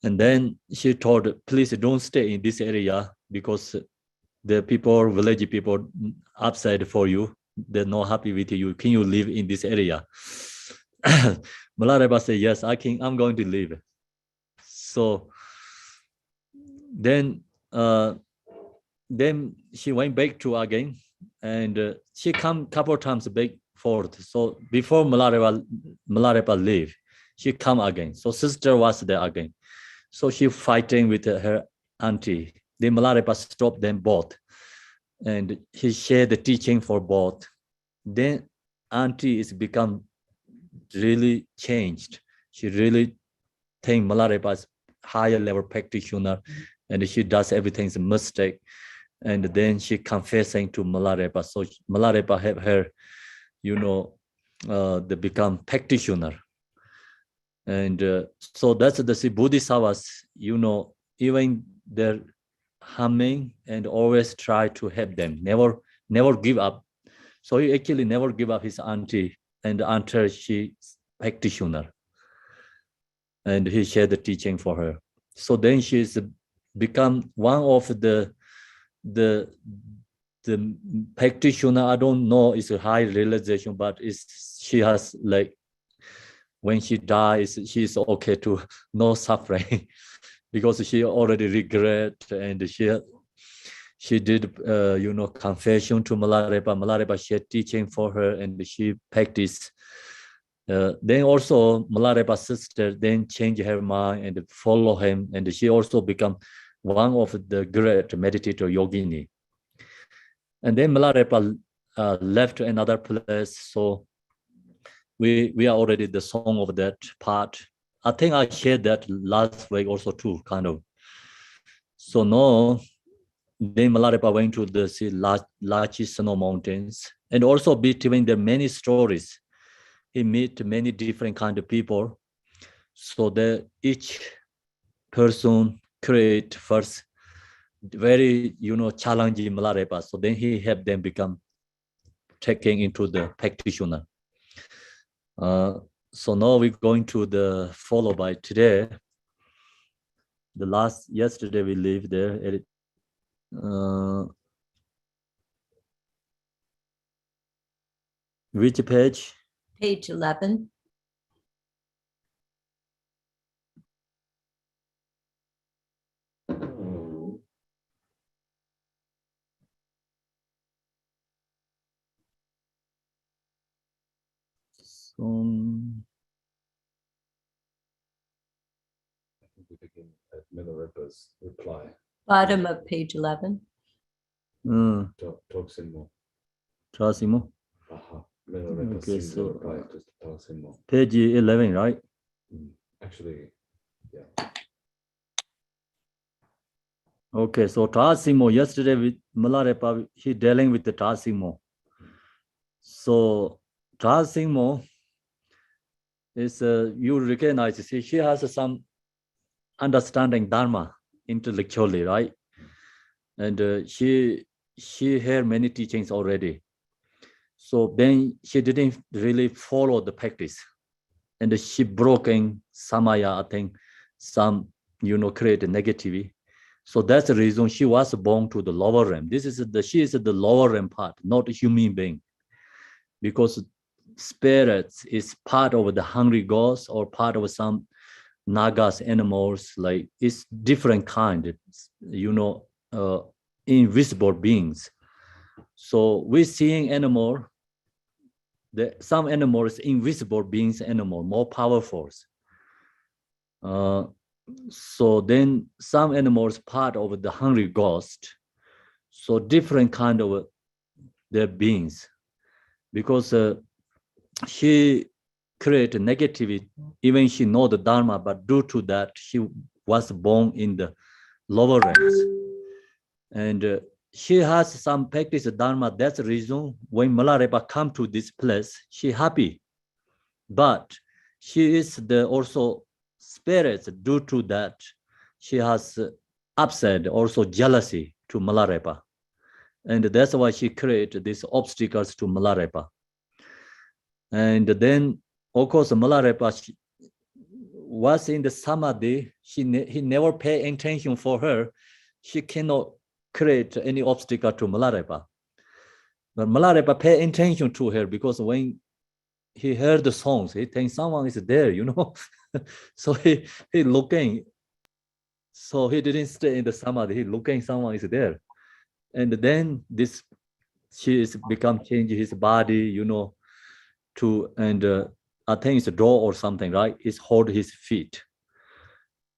And then she told, "Please don't stay in this area, because the people, village people, upset for you. They're not happy with you. Can you live in this area?" Milarepa said, "Yes, I'm going to live." So then she went back to again, and she come couple times back forth. So before Milarepa leave, she come again. So sister was there again. So she fighting with her auntie. Then Milarepa stopped them both, and he shared the teaching for both. Then auntie is become really changed. She really think Milarepa is higher level practitioner, and she does everything's a mistake. And then she confessing to Milarepa. So Milarepa have her, they become practitioner. And so that's the Bodhisattvas, even they're humming and always try to help them, never never give up. So he actually never give up his auntie and until she practitioner. And he shared the teaching for her. So then she's become one of the practitioner. I don't know, it's a high realization, but she has like, when she dies, she's okay to no suffering because she already regret, and she did confession to Milarepa. Milarepa shared teaching for her, and she practiced. Then also Milarepa's sister then changed her mind and follow him, and she also become one of the great meditator yogini. And then Milarepa left to another place, so we are already the song of that part. I think I shared that last week also too, kind of. So now, then Milarepa went to the large snow mountains, and also between the many stories, he meet many different kind of people. So that each person create first very challenging Milarepa. So then he helped them become taking into the practitioner. So now we're going to the follow by today. Yesterday we lived there. Which page? Page 11. I think we begin at Milarepa's reply. Bottom of page 11. Toximo. Trasimo. Aha. Milarepa Okay, seems so, to reply to Toximo. Page 11, right? Actually, yeah. Okay, so Trasimo, yesterday with Milarepa, he dealing with the Trasimo. So Trasimo is, you recognize, she has some understanding Dharma intellectually, right? And she heard many teachings already. So then she didn't really follow the practice. And she broke in Samaya, I think, some, create negativity. So that's the reason she was born to the lower realm. She is the lower realm part, not a human being. Because spirits is part of the hungry ghosts or part of some nagas, animals, like it's different kind, invisible beings. So we're seeing animal, some animals, invisible beings, animal, more powerful. So then some animals part of the hungry ghost. So different kind of their beings, because she created negativity, even she know the Dharma, but due to that, she was born in the lower ranks. And she has some practice Dharma. That's the reason when Milarepa come to this place, she happy. But she is also spirits. Due to that, she has upset, also jealousy to Milarepa. And that's why she created these obstacles to Milarepa. And then, of course, Milarepa was in the samadhi. He never paid attention for her. She cannot create any obstacle to Milarepa. But Milarepa paid attention to her because when he heard the songs, he thinks someone is there, So he looking. So he didn't stay in the samadhi. He looking, someone is there. And then she is become change his body, and I think it's a door or something, right? It's hold his feet.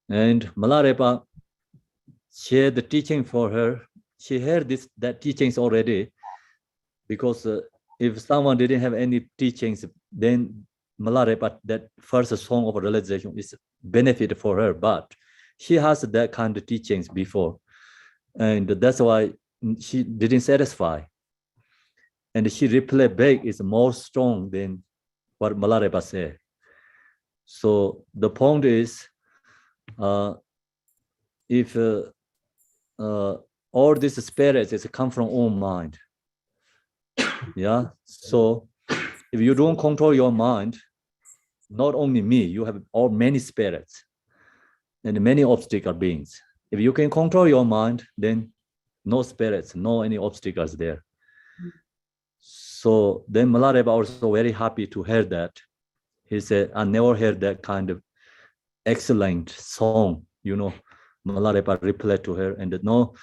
And Milarepa shared the teaching for her. She heard that teachings already, because if someone didn't have any teachings, then Milarepa, that first song of realization, is benefit for her. But she has that kind of teachings before, and that's why she didn't satisfy. And she reply back is more strong than what Milarepa said. So the point is, if all these spirits come from own mind, Yeah. So if you don't control your mind, not only me, you have all many spirits and many obstacle beings. If you can control your mind, then no spirits, no any obstacles there. So then Milarepa also very happy to hear that. He said, I never heard that kind of excellent song, you know. Milarepa replied to her, and no,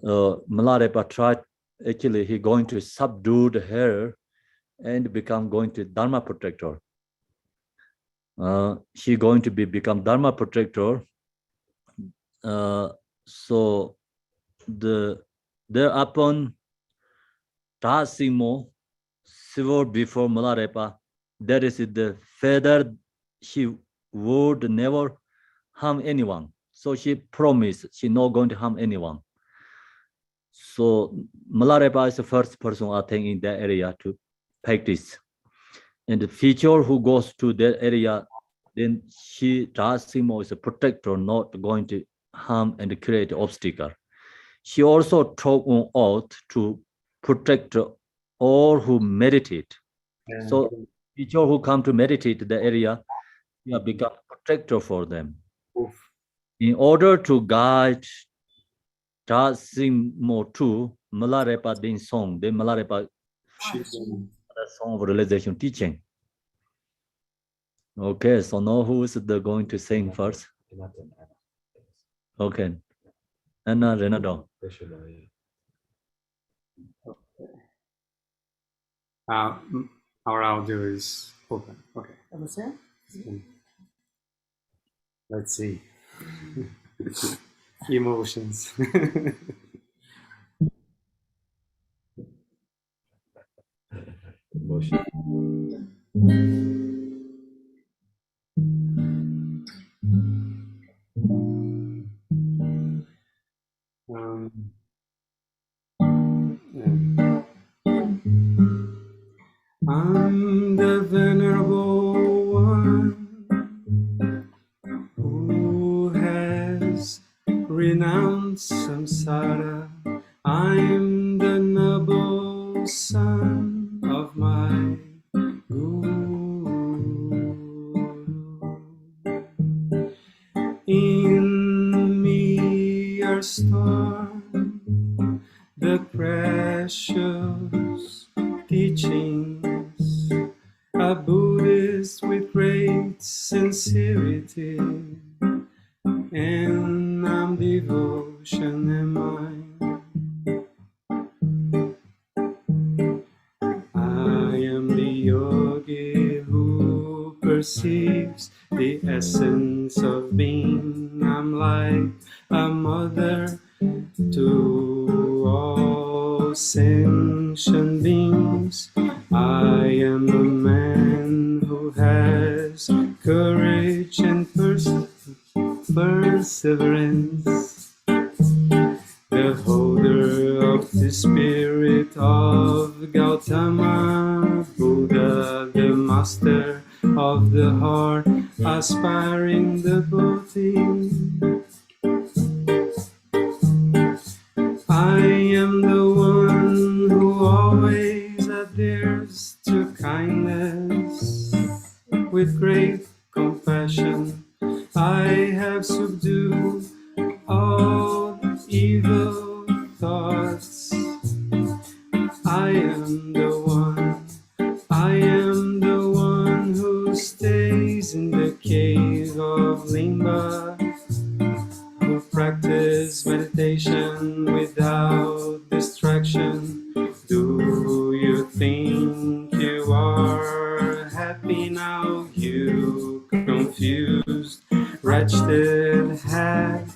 Milarepa tried, actually he going to subdue her and become going to Dharma protector. She going to become Dharma protector. So thereupon Tasimo swore before Milarepa, that is the feather she would never harm anyone. So she promised she not going to harm anyone. So Milarepa is the first person I think in that area to practice. And the future who goes to that area, then Tasimo is a protector, not going to harm and create obstacle. She also took on oath to protect all who meditate. So teacher who come to meditate the area, you become protector for them. In order to guide Tasimo to Milarepa din song, then Milarepa the song of realization teaching. Okay, so now who is going to sing first? Okay, Anna Renado. Our audio is open. Okay. Let's see. Emotions. I'm the venerable one who has renounced samsara. I'm the noble son of my guru. In me are stored the precious teachings, a Buddhist with great sincerity, and I'm devotion am I am the yogi who perceives the essence of being. I'm like a mother to all sentient beings. I am a man who has courage and perseverance, the holder of the spirit of Gautama Buddha, the master of the heart, aspiring devotee. I am the one who always adheres to kindness with great compassion. I have subdued all evil thoughts. I am the one who stays in the cave of Limba, who practice meditation without distraction. Do you think you are happy now, you confused, wretched hag?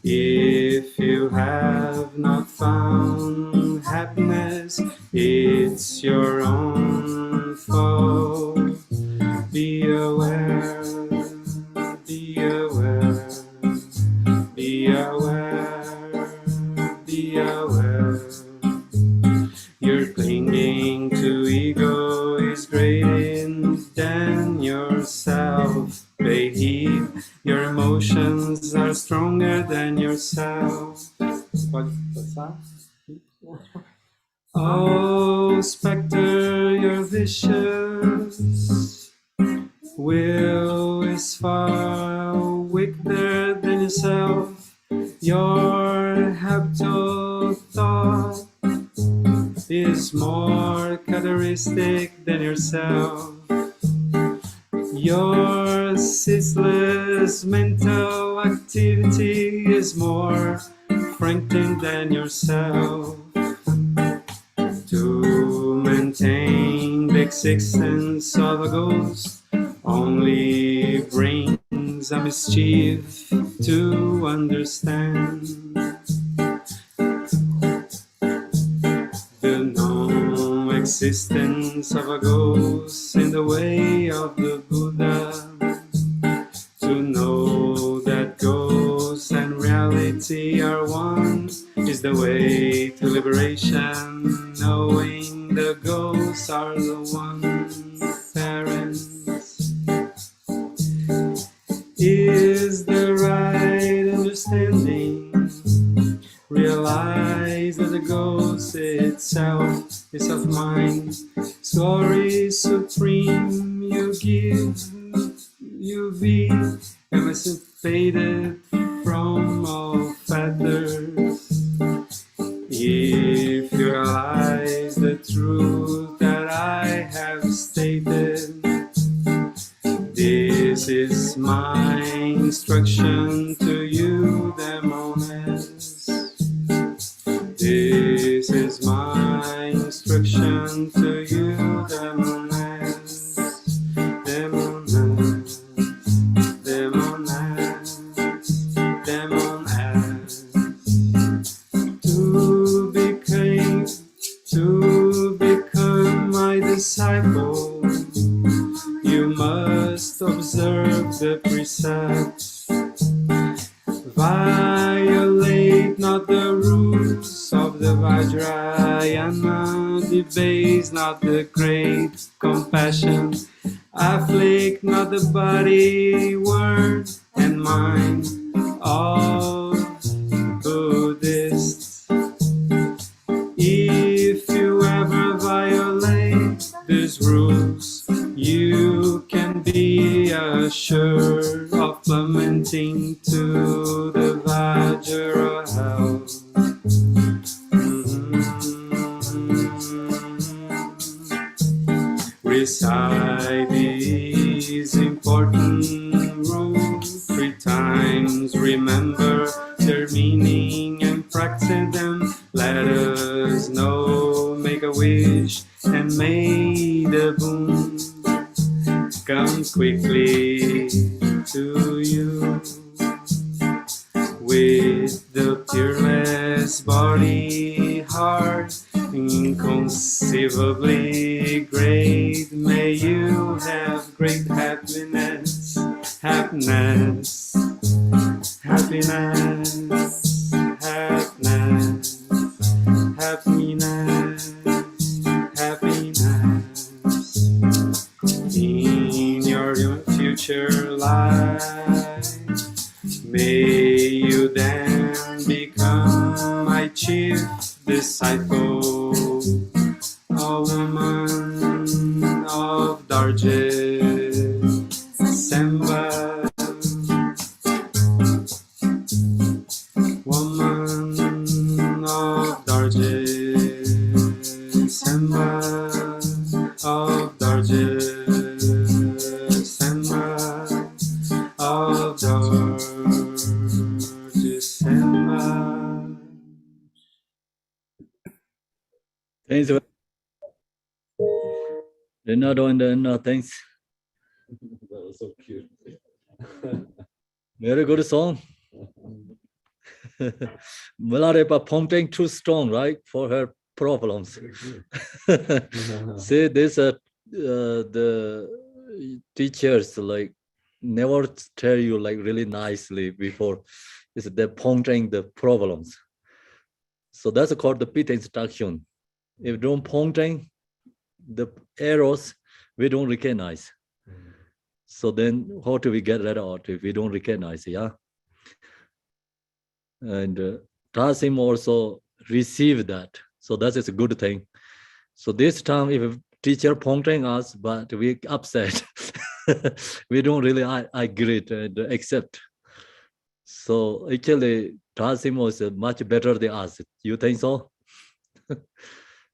If you have not found happiness, it's your own fault. Be aware, be aware, be aware, be aware. Your clinging to ego is greater than yourself. Pay heed, your emotions are stronger than yourself. Oh, Oh, specter, you're vicious. Will is far wickeder than yourself. Your habitual thought is more characteristic than yourself. Your ceaseless mental activity is more franklin than yourself. To maintain the existence of a ghost only brings a mischief to understand. The non-existence of a ghost in the way of the Buddha. To know that ghosts and reality are one is the way to liberation. Knowing the ghosts are the one parents is the right understanding. Realize that the ghost itself is of mind. Glory supreme you give, you be emancipated from all fetters. If you realize the truth that I have stated, this is my instruction to you, demoness. This is my instruction to you, demoness. Demoness, demoness, demoness. To become my disciple, you must observe the precepts. Violate not the rules of the Vajrayana, debase not the great compassion, afflict not the body, word, and mind of Buddhists. If you ever violate these rules, you can be assured of plummeting to the Vajra hell. Recite these important rules 3 times. Remember their meaning and practice them. Let us know, make a wish, and may the boon come quickly to you. With the peerless body, heart, inconceivably great, may you have great happiness, happiness, happiness, happiness, happiness, happiness. In your future life, may you then become my chief disciple, a woman of Darje Semba, woman of Darje Semba, of Darje Semba, of Darje Semba. Thanks. They're not doing the things. That was so cute. Very good song. Milarepa pumping too strong, right, for her problems. See, this the teachers like never tell you like really nicely before. Is they're puncturing the problems. So that's called the pit instruction. If you don't puncturing the errors, we don't recognize. So then how do we get rid of it if we don't recognize, yeah? And Tasim also received that. So that is a good thing. So this time, if a teacher pointing us, but we upset, we don't really agree and accept. So actually, Tassimo is much better than us. You think so?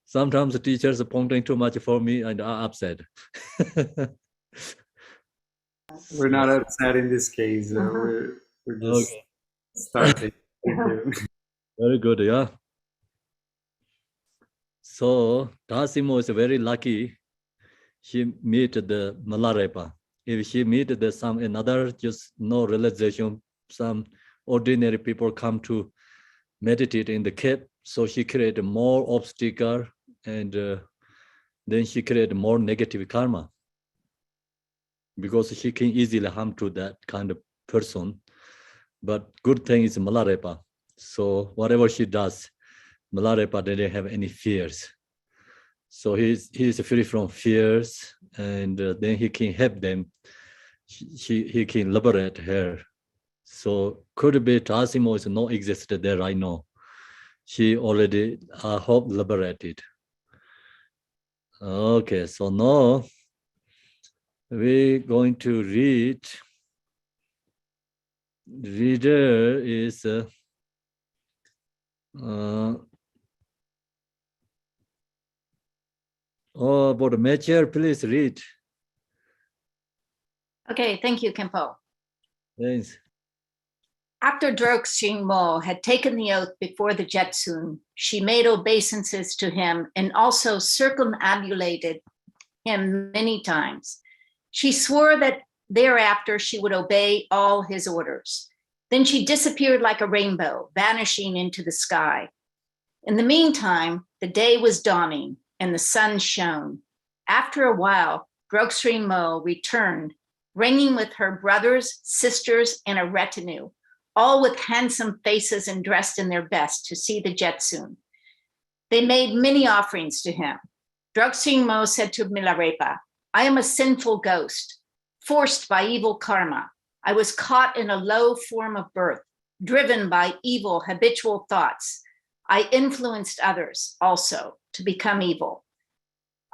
Sometimes the teachers are pointing too much for me and are upset. We're not upset in this case. We're just Okay. starting. Thank you. Very good, yeah. So Tassimo is very lucky. She meet the Milarepa. If she meet the some another, just no realization, some ordinary people come to meditate in the cave. So she create more obstacle and then she create more negative karma because she can easily harm to that kind of person. But good thing is Milarepa. So whatever she does, Milarepa didn't have any fears. So he's free from fears, and then he can help them. He can liberate her. So could be Tassimo is not existed there right now. She already, I hope, liberated. Okay, so now we're going to read. Reader is about the mature, please read. Okay, thank you, Kempo. Thanks. After Drog-Sing Mo had taken the oath before the Jetsun, she made obeisances to him and also circumambulated him many times. She swore that thereafter she would obey all his orders. Then she disappeared like a rainbow, vanishing into the sky. In the meantime, the day was dawning and the sun shone. After a while, Drog-Sing Mo returned, bringing with her brothers, sisters, and a retinue, all with handsome faces and dressed in their best to see the Jetsun. They made many offerings to him. Drog-Sing Mo said to Milarepa, I am a sinful ghost, forced by evil karma. I was caught in a low form of birth, driven by evil habitual thoughts. I influenced others also to become evil.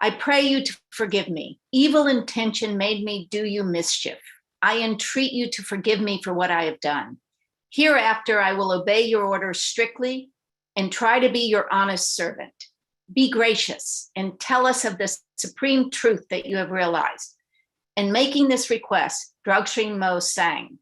I pray you to forgive me. Evil intention made me do you mischief. I entreat you to forgive me for what I have done. Hereafter, I will obey your orders strictly and try to be your honest servant. Be gracious and tell us of the supreme truth that you have realized. In making this request, Drog-Sing Mo sang.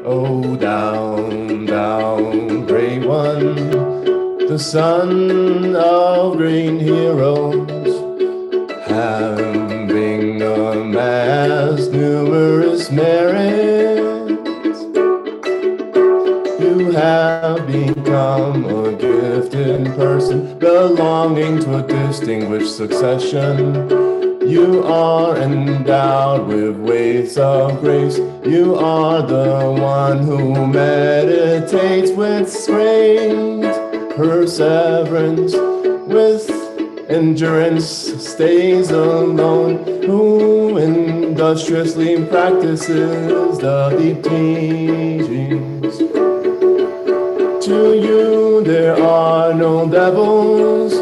Oh, down, down, gray one, the son of green heroes, having amassed numerous merits, you have become a gifted person belonging to a distinguished succession. You are endowed with ways of grace. You are the one who meditates with strength, perseverance, with endurance, stays alone, who industriously practices the deep teachings. To you there are no devils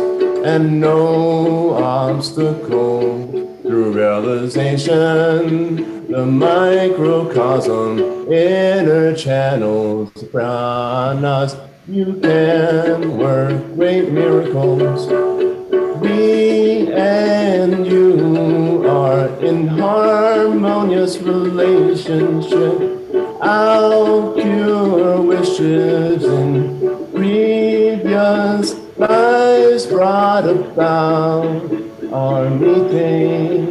and no obstacle. Through realization, the microcosm, inner channels, pranas, you can work great miracles. We and you are in harmonious relationship. Our pure wishes in previous lives brought about our meeting,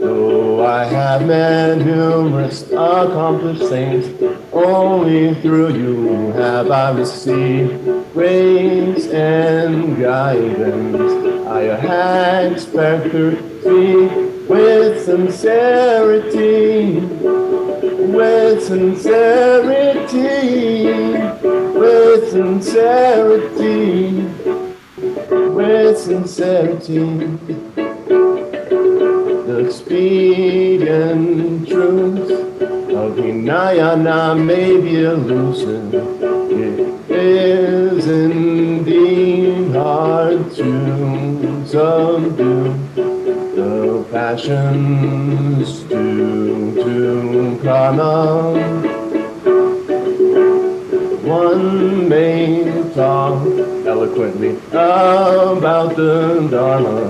Though I have met numerous accomplished saints, only through you have I received grace and guidance. I expect to speak with sincerity, with with sincerity, with sincerity. The expedient truth of Hinayana may be elusive. It is indeed hard to subdue the passions due to karma. One may talk eloquently about the Dharma,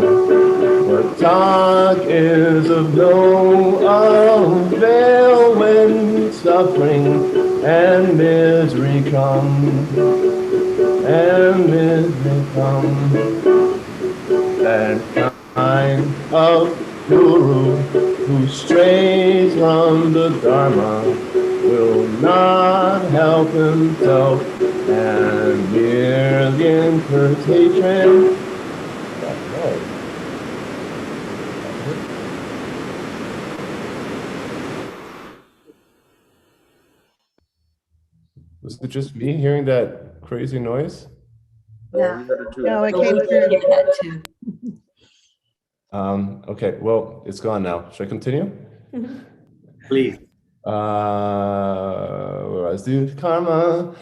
but talk is of no avail when suffering and misery come, and misery come. That kind of guru who strays from the Dharma will not help himself and merely incurs hatred. Was it just me hearing that crazy noise? Yeah. No, it But came we through. hear that too. Okay, well, it's gone now. Should I continue? Please. Where was the karma?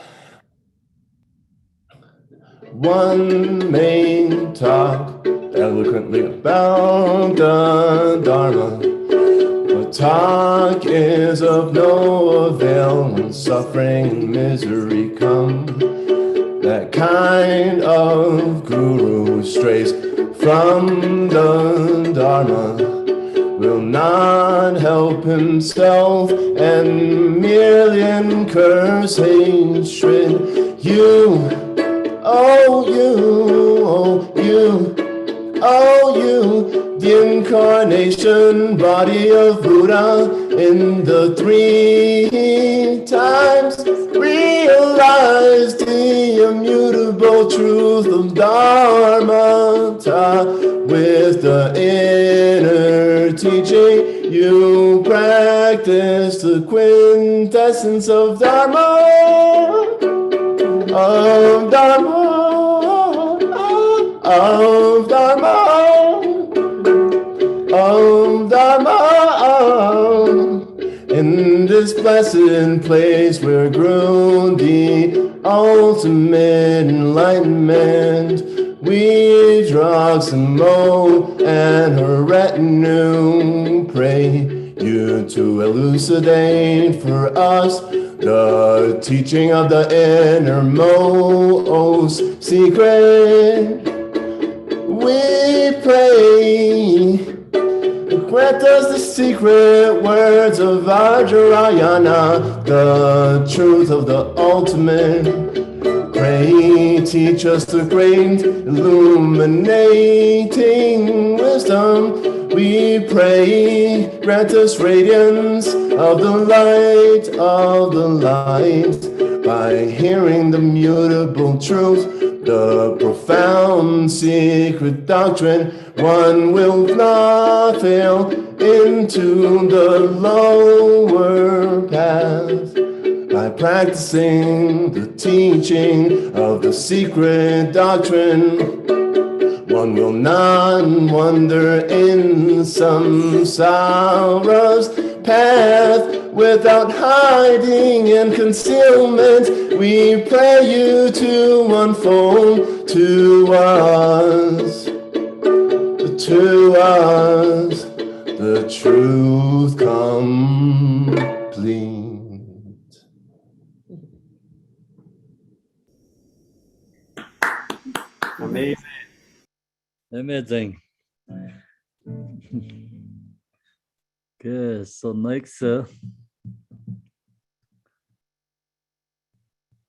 One may talk eloquently about the Dharma, but talk is of no avail when suffering and misery come. That kind of guru who strays from the Dharma will not help himself and merely incurs hatred. You, oh you, the incarnation body of Buddha in the 3 times realized the immutable truth of Dharma with the inner teaching. You practice the quintessence of Dharma, of Dharma, of Dharma, of Dharma. In this blessed place where grew the ultimate enlightenment, we Mo and her retinue pray you to elucidate for us the teaching of the innermost secret. We pray, grant us the secret words of Vajrayana, the truth of the ultimate. Pray, teach us the great illuminating wisdom. We pray, grant us radiance of the light, by hearing the mutable truth, the profound secret doctrine. One will not fail into the lower path by practicing the teaching of the secret doctrine. One will not wander in samsara's path without hiding and concealment. We pray you to unfold to us the truth complete. Amazing. Amazing. Good. So next,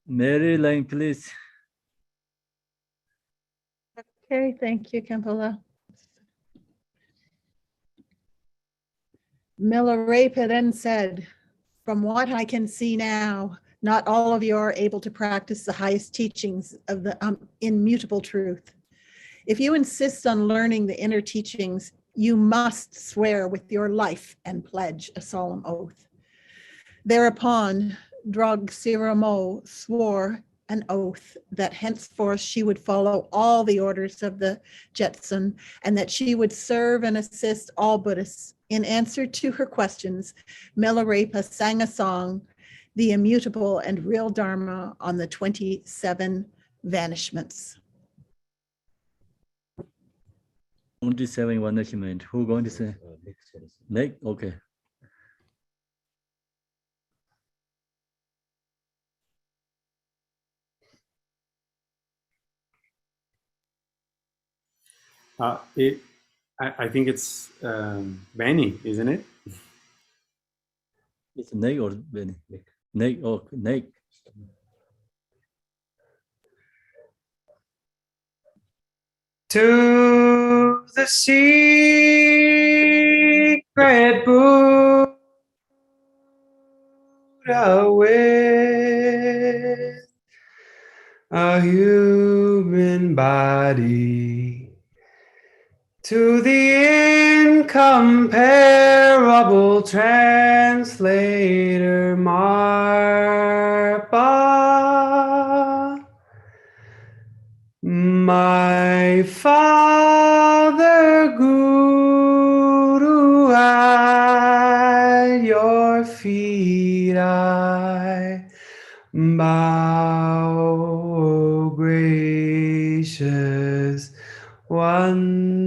Mary Lane, please. Okay, thank you, Kampala. Milarepa then said, "From what I can see now, not all of you are able to practice the highest teachings of the immutable truth. If you insist on learning the inner teachings, you must swear with your life and pledge a solemn oath." Thereupon, Drog Siramo swore an oath that henceforth she would follow all the orders of the Jetsun and that she would serve and assist all Buddhists. In answer to her questions, Milarepa sang a song, The Immutable and Real Dharma on the 27 Vanishments. 27 vanishment. Who going to say? Next one is- Nick? Okay. I think it's Benny, isn't it? It's Nick or Benny? Nick. Nick. Oh, Nick. To the secret Buddha with a human body, to the incomparable translator Marpa, my Father Guru, at your feet I bow, O gracious one.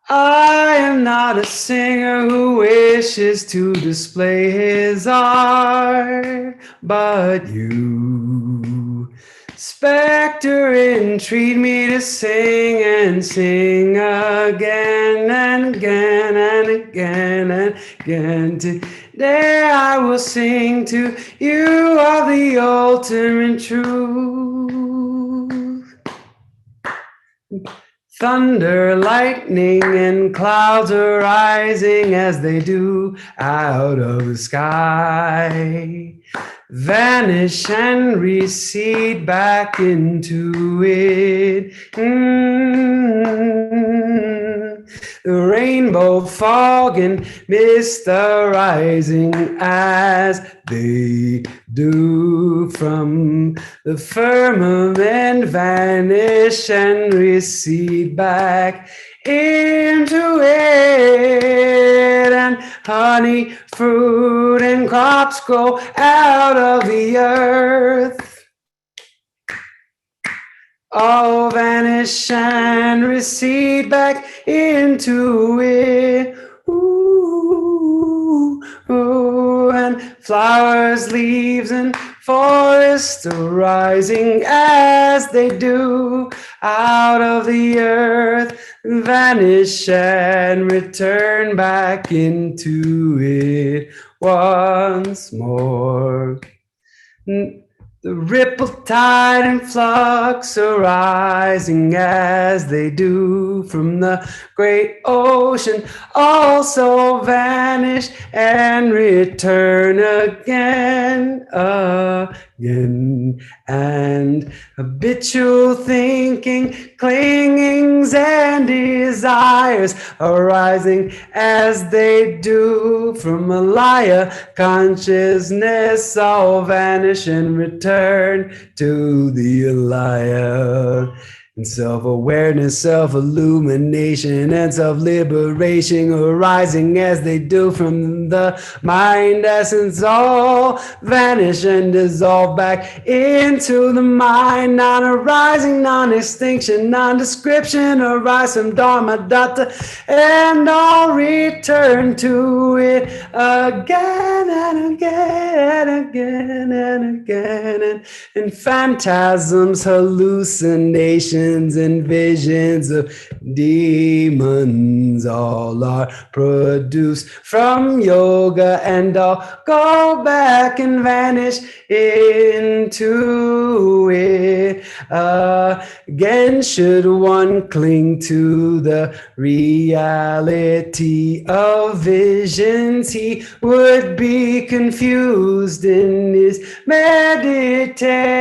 I am not a singer who wishes to display his art, but you, spectre, entreat me to sing and sing again and again and again and again. Today I will sing to you of the ultimate truth. Thunder, lightning, and clouds are rising as they do out of the sky. Vanish and recede back into it. The rainbow, fog, and mist are rising as they do from the firmament, vanish and recede back into it, and honey, fruit, and crops grow out of the earth. All vanish and recede back into it. Ooh, ooh, and flowers, leaves, and forests are rising as they do out of the earth, vanish and return back into it once more. The rippled tide and flux are rising as they do from the great ocean, also vanish and return again, again. And habitual thinking, clingings, and desires arising as they do from a liar consciousness, all vanish and return to the liar. And self-awareness, self-illumination, and self-liberation arising as they do from the mind essence, all vanish and dissolve back into the mind. Non-arising, non-extinction, non-description arise from Dharma Datta, and all return to it again and again and again and again. And phantasms, hallucinations, and visions of demons all are produced from yoga, and all go back and vanish into it again. Should one cling to the reality of visions, he would be confused in his meditation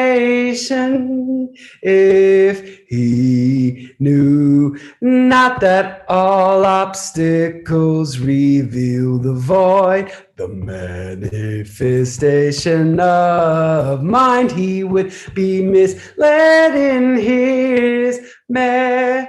if he knew not that all obstacles reveal the void, the manifestation of mind. He would be misled in his meditation.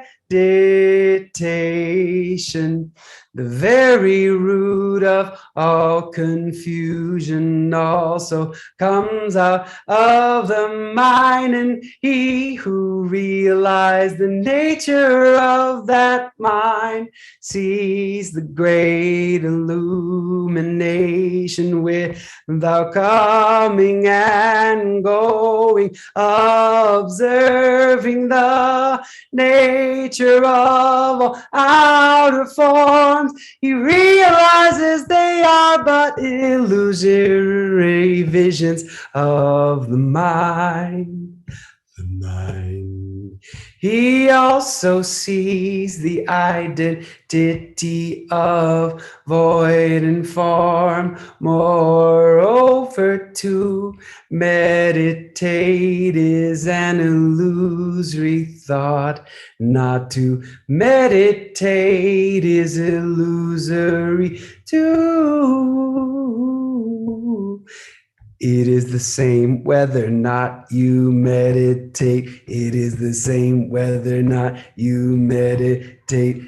The very root of all confusion also comes out of the mind, and he who realized the nature of that mind sees the great illumination without coming and going, observing the nature of all outer forms. He realizes they are but illusory visions of the mind. The mind. He also sees the identity of void and form. Moreover, to meditate is an illusory thought. Not to meditate is illusory too. It is the same whether or not you meditate. It is the same whether or not you meditate.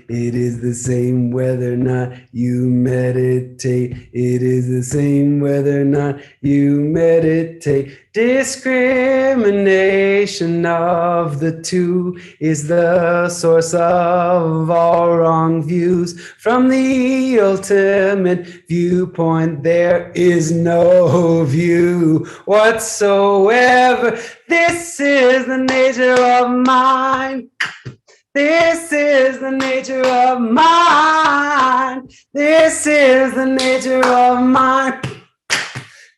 It is the same whether or not you meditate. It is the same whether or not you meditate. Discrimination of the two is the source of all wrong views. From the ultimate viewpoint, there is no view whatsoever. This is the nature of mind. This is the nature of mind. This is the nature of mind.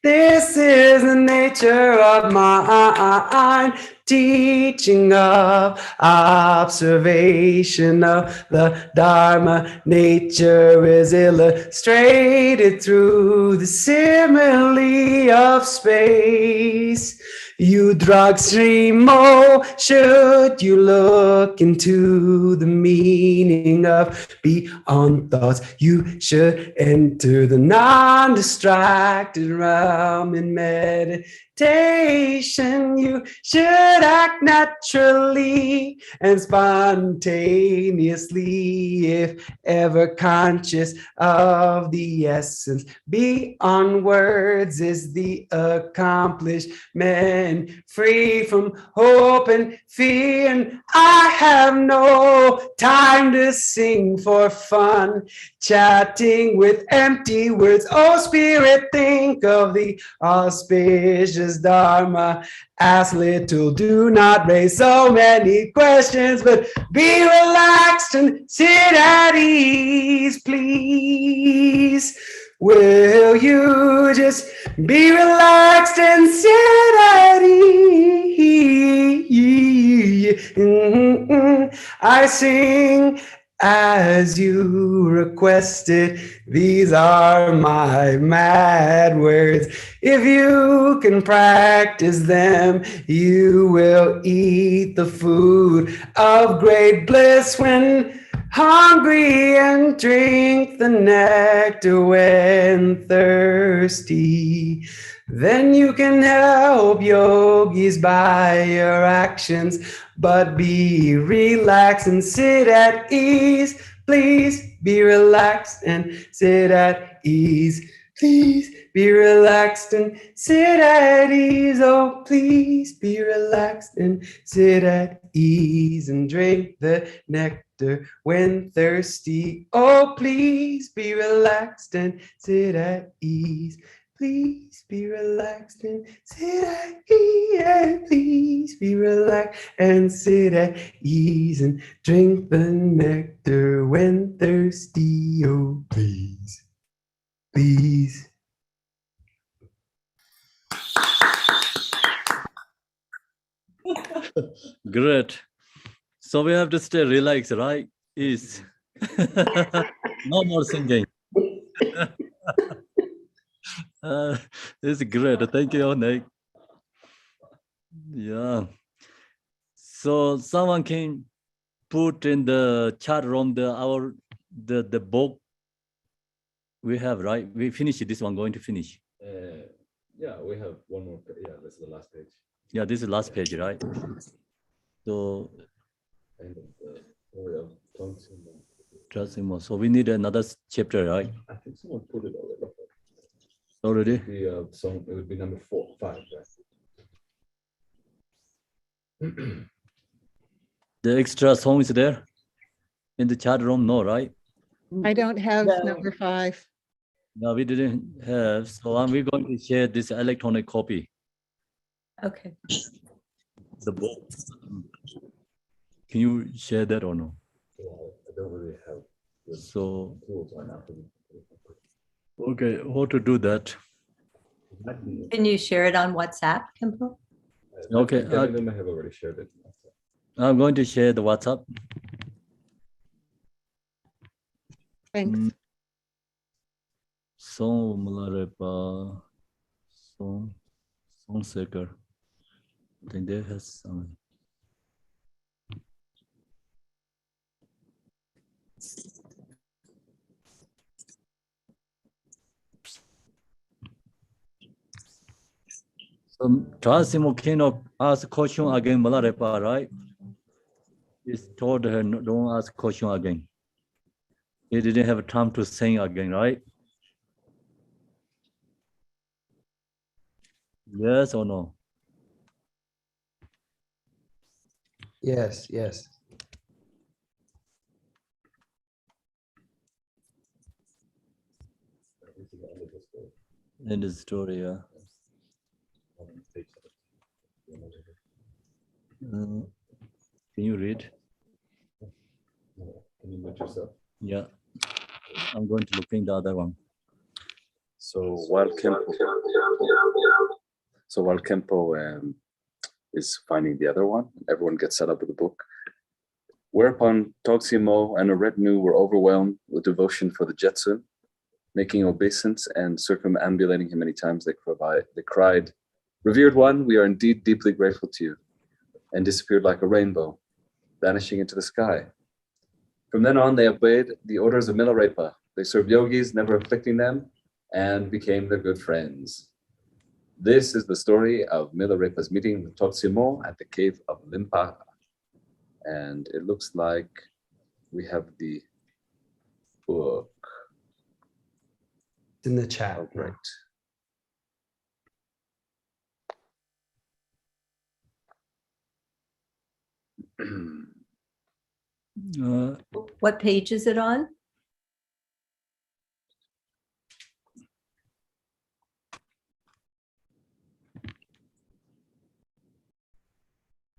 This is the nature of mind. Teaching of observation of the Dharma. Nature is illustrated through the simile of space. You Dragstrimo, should you look into the meaning of beyond thoughts, you should enter the non-distracted realm in meditation. You should act naturally and spontaneously, if ever conscious of the essence. Beyond words is the accomplishment, free from hope and fear. And I have no time to sing for fun, chatting with empty words. Oh Spirit, think of the auspicious Dharma. Ask little, do not raise so many questions, but be relaxed and sit at ease, please. Will you just be relaxed and sit at ease? I sing as you requested. These are my mad words. If you can practice them, you will eat the food of great bliss when hungry, and drink the nectar when thirsty. Then you can help yogis by your actions, but be relaxed and sit at ease. Please be relaxed and sit at ease. Please be relaxed and sit at ease. Oh, please be relaxed and sit at ease and drink the nectar when thirsty. Oh, please be relaxed and sit at ease. Please be relaxed and sit at ease. Please be relaxed and sit at ease and drink the nectar when thirsty. Oh, please, please. Great. So we have to stay relaxed, right? Is no more singing. It's great. Thank you, Nick. Yeah. So someone can put in the chat room the book We have, right? We finished this one, going to finish. Yeah, we have one more. Yeah, this is the last page. Yeah, this is last page, right? So, End of the story of Tonksimo. trust him more. So we need another chapter, right? I think someone put it already. Already? It would be number 4, 5. Yeah. The extra song is there in the chat room? No, right? I don't have No. number 5. No, we didn't have. So we're going to share this electronic copy, Okay. the book. Can you share that or no? Well, I don't really have good So, tools right now. okay, how to do that? Can you share it on WhatsApp, Kimpo? Okay, Many of them have already shared it. I'm going to share the WhatsApp. Thanks. Song Milarepa, song seeker. I think they have some. So Trasimo cannot ask question again, Milarepa, right? He told her, "No, don't ask question again." He didn't have time to sing again, right? Yes or no? Yes, yes. In the story, yeah. Can you read? Can you mute yourself? Yeah. I'm going to look in the other one. So while Kempo is finding the other one, everyone gets set up with the book. Whereupon Togsimo and a retinue were overwhelmed with devotion for the Jetsun, making obeisance and circumambulating him many times. They cried, "Revered one, we are indeed deeply grateful to you," and disappeared like a rainbow, vanishing into the sky. From then on, they obeyed the orders of Milarepa. They served yogis, never afflicting them, and became their good friends. This is the story of Milarepa's meeting with Totsimo at the cave of Limpa. And it looks like we have the book. It's in the chat. Oh, great. What page is it on?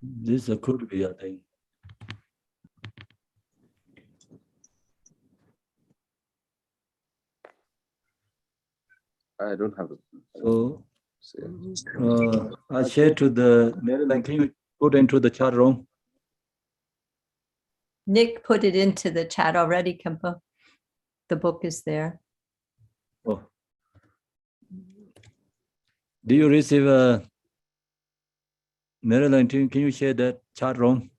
This could be, I think. I don't have it. So I share to the Maryland. Can you put into the chat room? Nick put it into the chat already, Kimpo. The book is there. Oh. Do you receive a Maryland? Can you share that chat room?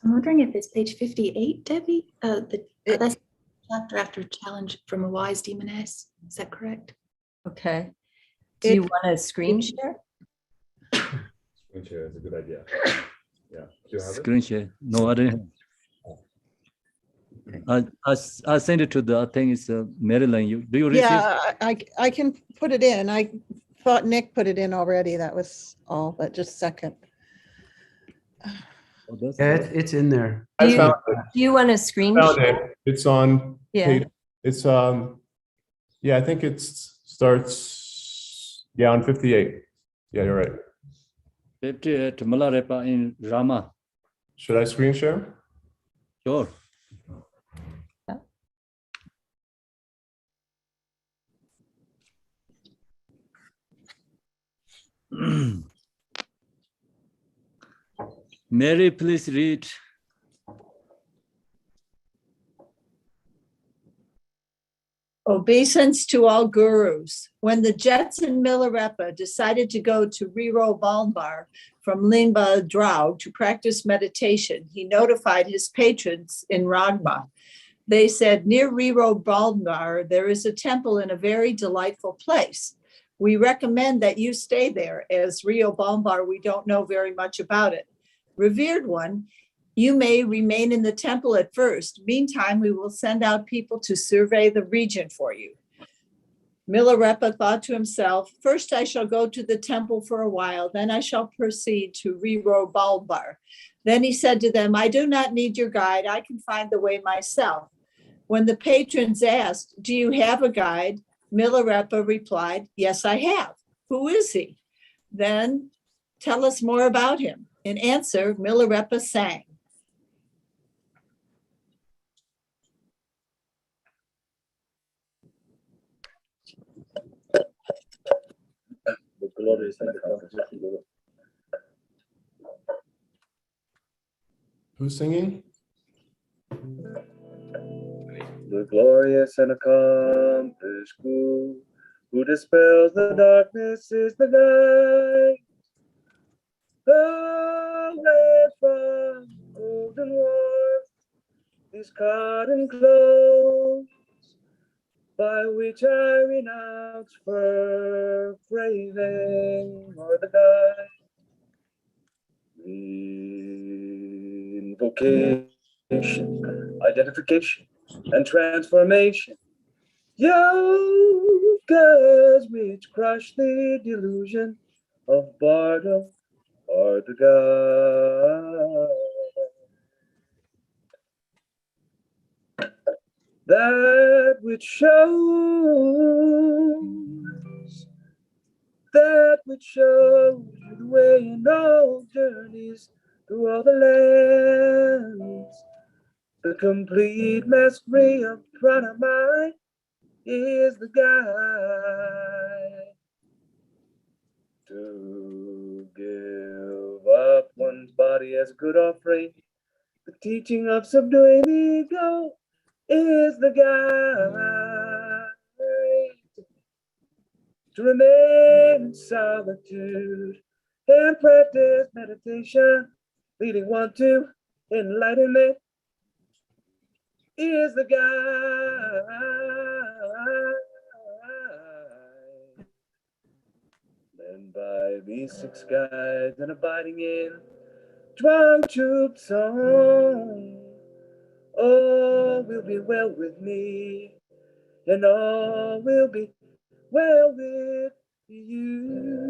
I'm wondering if it's page 58, Debbie? That's chapter after challenge from a wise demoness. Is that correct? Okay. Do you want a screen share? Screen share is a good idea. Yeah. Do you have Screen share? No, I didn't. I sent it to the, I think it's Maryland. Do you receive? Yeah, I can put it in. I thought Nick put it in already. That was all, but just a second. Oh, that's Yeah, good. it's in there. Do I you, found it. do you want a screen Found share? it. It's on Yeah. page, it's yeah, I think it starts, yeah, on 58. Yeah, you're right. 58 Milarepa in Rama. Should I screen share? Sure. Mary, please read. Obeisance to all gurus. When the Jets in Milarepa decided to go to Riro Balmbar from Limba Drau to practice meditation, he notified his patrons in Ragma. They said, near Riro Balmbar, there is a temple in a very delightful place. We recommend that you stay there, as Rio Balmbar, we don't know very much about it. Revered one, you may remain in the temple at first. Meantime, we will send out people to survey the region for you. Milarepa thought to himself, first I shall go to the temple for a while, then I shall proceed to Riro Balmbar. Then he said to them, I do not need your guide. I can find the way myself. When the patrons asked, do you have a guide? Milarepa replied, yes, I have. Who is he? Then tell us more about him. In answer, Milarepa sang. The glorious and the Who's singing? The glorious and accomplished who dispels the darkness is the light. Away from golden wars, these cotton clothes, by which I renounce for craving or the guide. Invocation, identification, and transformation. Yogas which crush the delusion of boredom or the God. That which shows you the way in all journeys through all the lands. The complete mastery of pranamai is the guide. To give up one's body as a good offering, the teaching of subduing the ego is the guide. To remain in solitude and practice meditation, leading one to enlightenment is the guide. And by these 6 guides and abiding in Chup song, all will be well with me, and all will be well with you.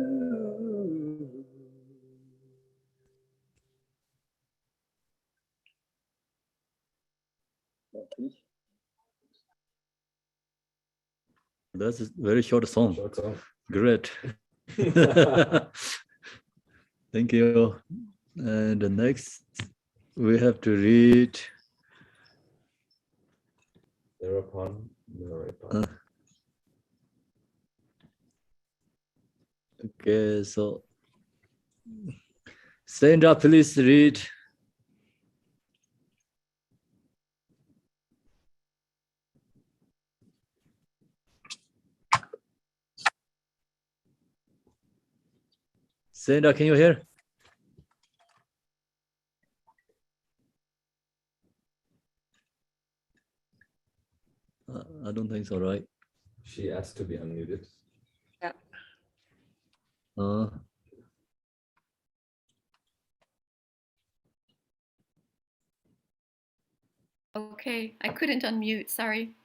That's a very short song. Short song. Great. Thank you. And the next, we have to read. Thereupon, Milarepa. Okay, so Sandra, please read. Sandra, can you hear? I don't think so, right? She asked to be unmuted. Yeah. Okay, I couldn't unmute, sorry.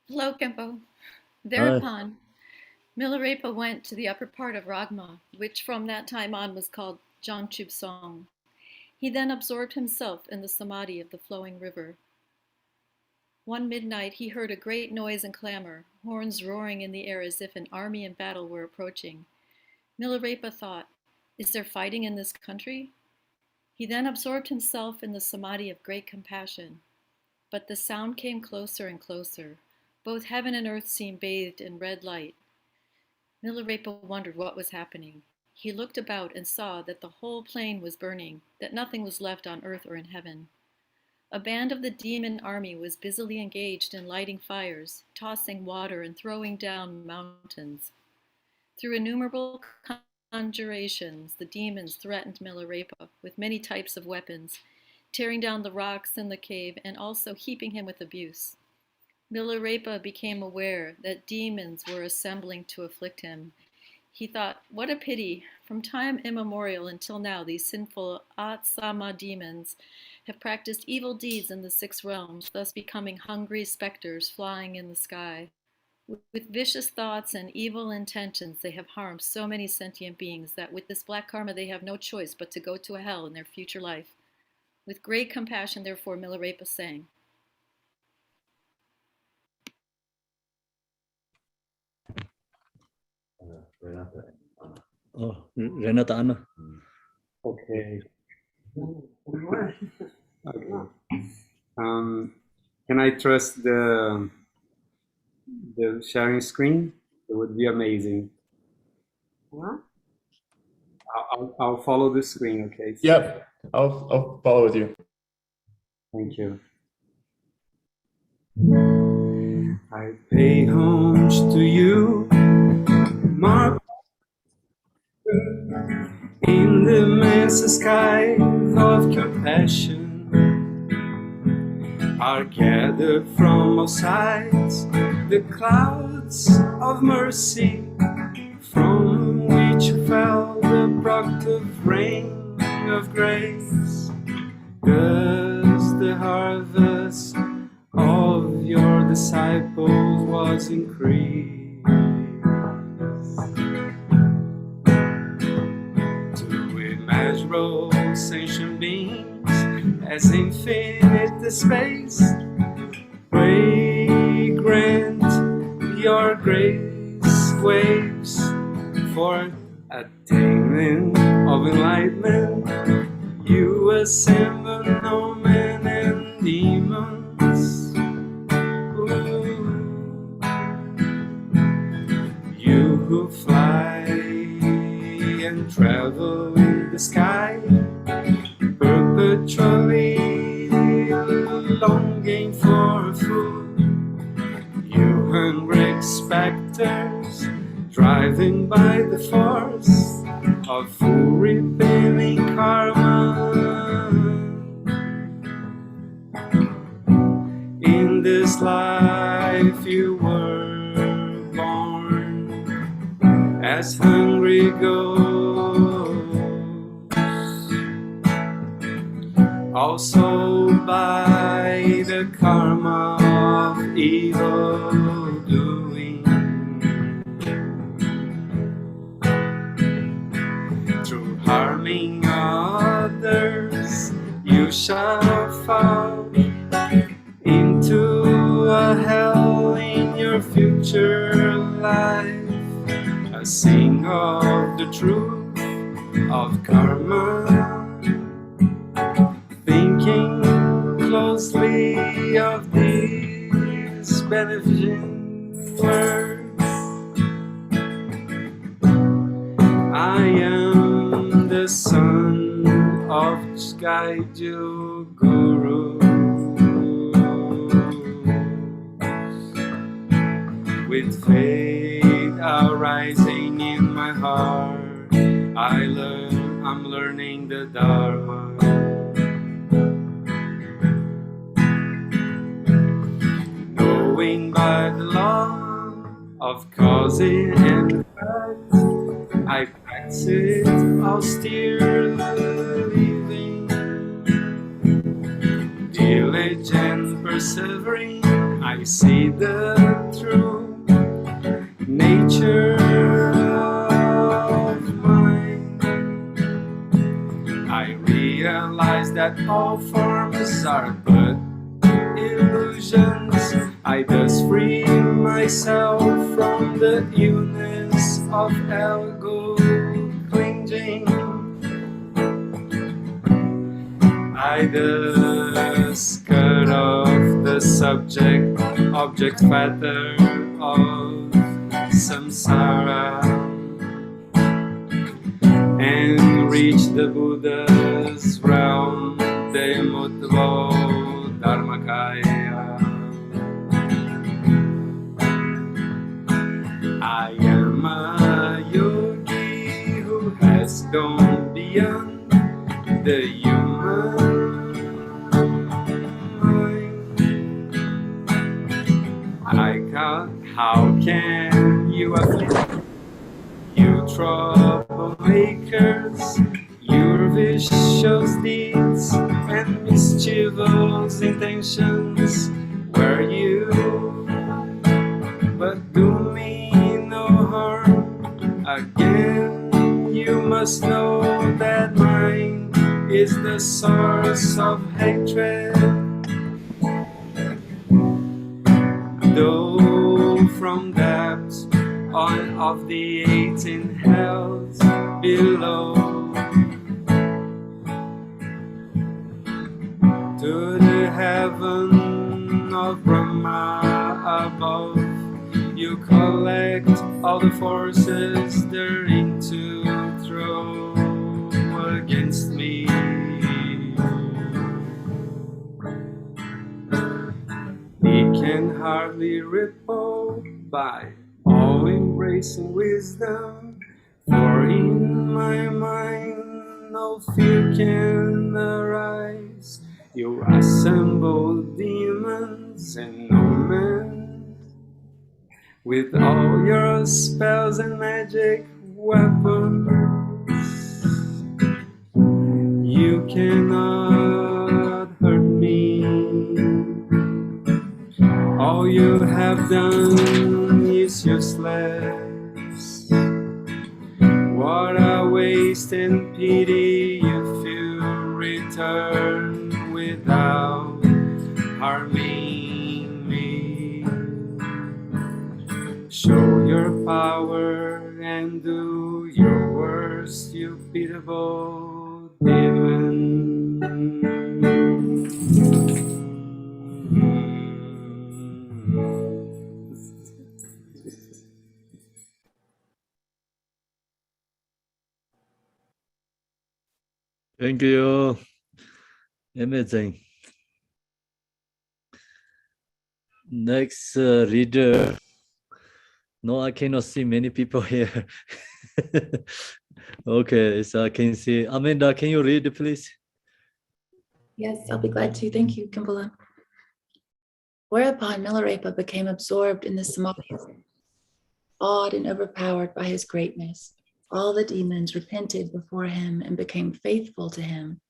Hello, Kempo. Thereupon, Milarepa went to the upper part of Ragma, which from that time on was called Jangchub Song. He then absorbed himself in the samadhi of the flowing river. One midnight he heard a great noise and clamor, horns roaring in the air as if an army in battle were approaching. Milarepa thought, is there fighting in this country? He then absorbed himself in the samadhi of great compassion. But the sound came closer and closer. Both heaven and earth seemed bathed in red light. Milarepa wondered what was happening. He looked about and saw that the whole plain was burning, that nothing was left on earth or in heaven. A band of the demon army was busily engaged in lighting fires, tossing water, and throwing down mountains. Through innumerable conjurations, the demons threatened Milarepa with many types of weapons, tearing down the rocks in the cave and also heaping him with abuse. Milarepa became aware that demons were assembling to afflict him. He thought, what a pity! From time immemorial until now, these sinful Atsama demons have practiced evil deeds in the 6 realms, thus becoming hungry specters flying in the sky. With vicious thoughts and evil intentions, they have harmed so many sentient beings that with this black karma, they have no choice but to go to a hell in their future life. With great compassion, therefore, Milarepa sang. Renata and Anna. Oh, Renata Anna. Okay. Okay. Can I trust the sharing screen? It would be amazing. What? I'll follow the screen, okay? Yep, I'll follow with you. Thank you. I pay homage to you, Mark, in the immense sky of compassion. Are gathered from all sides the clouds of mercy, from which fell the productive rain of grace. Thus the harvest of your disciples was increased. To immeasurable sentient beings, as infinite the space, pray grant your grace waves for attainment of enlightenment. You assemble no men and demons. Ooh. You who fly and travel in the sky, perpetually longing for food. You hungry specters, driving by the force of full repelling karma. In this life you were born as hungry ghosts, also by the karma of evil doing. Through harming others, you shall fall into a hell in your future life. A sing of the truth of karma, thinking closely of these beneficent words. I am the son of Skyju Guru, with faith arising in my heart. I'm learning the Dharma. Knowing by the law of cause and effect, I practice austere living, diligent persevering. I see the true nature of mine. I realize that all forms are but illusions. I thus free myself from the illness of ego clinging. I thus cut off the object fetter of samsara and reach the Buddha's realm, the immutable Brahma Yogi who has gone beyond the human mind. How can you afflict you troublemakers, your vicious deeds and mischievous intentions were you, but do me no harm. Again, you must know that mine is the source of hatred. Though from depths on of the 18 hells below to the heaven of Brahma above, you collect all the forces therein to throw against me. He can hardly repel by all embracing wisdom, for in my mind no fear can arise. You assemble demons and no man, with all your spells and magic weapons. You cannot hurt me. All you have done is useless. What a waste and pity if you return without harming me. Show your power and do your worst, you pitiable demon. Thank you. Amazing. Next reader. No, I cannot see many people here. Okay, so I can see. Amanda, can you read, please? Yes, I'll be glad to. Thank you, Kimbala. Whereupon Milarepa became absorbed in the samadhi, awed and overpowered by his greatness. All the demons repented before him and became faithful to him.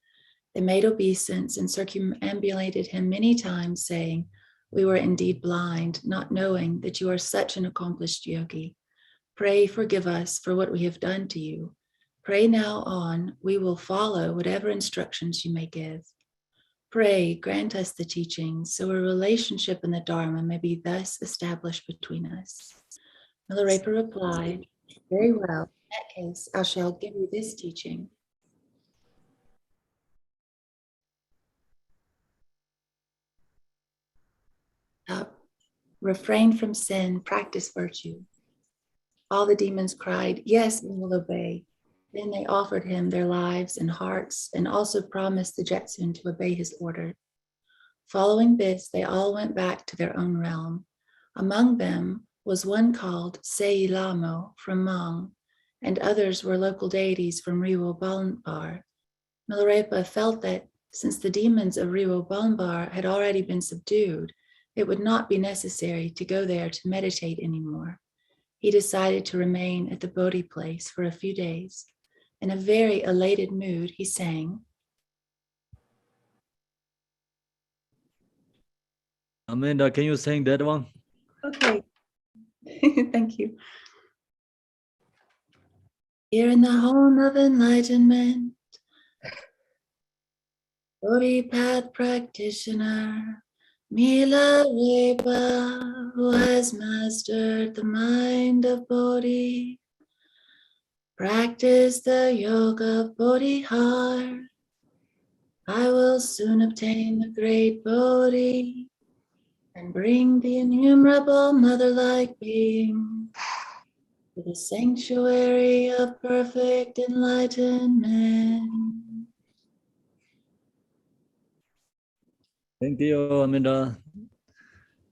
They made obeisance and circumambulated him many times, saying, "We were indeed blind, not knowing that you are such an accomplished yogi. Pray forgive us for what we have done to you. Pray now on, we will follow whatever instructions you may give. Pray grant us the teachings so a relationship in the Dharma may be thus established between us." Milarepa replied, "Very well, in that case, I shall give you this teaching. Refrain from sin, practice virtue." All the demons cried, "Yes, we will obey." Then they offered him their lives and hearts and also promised the Jetsun to obey his order. Following this, they all went back to their own realm. Among them was one called Seilamo from Mang, and others were local deities from Riwo Balnbar. Milarepa felt that since the demons of Riwo Balnbar had already been subdued, it would not be necessary to go there to meditate anymore. He decided to remain at the Bodhi place for a few days. In a very elated mood, he sang, Amanda, can you sing that one? Okay. Thank you. Here in the home of enlightenment, Bodhi path practitioner, Milarepa, who has mastered the mind of Bodhi, practice the yoga of Bodhi heart. I will soon obtain the great Bodhi and bring the innumerable mother-like being to the sanctuary of perfect enlightenment. Thank you, Amanda.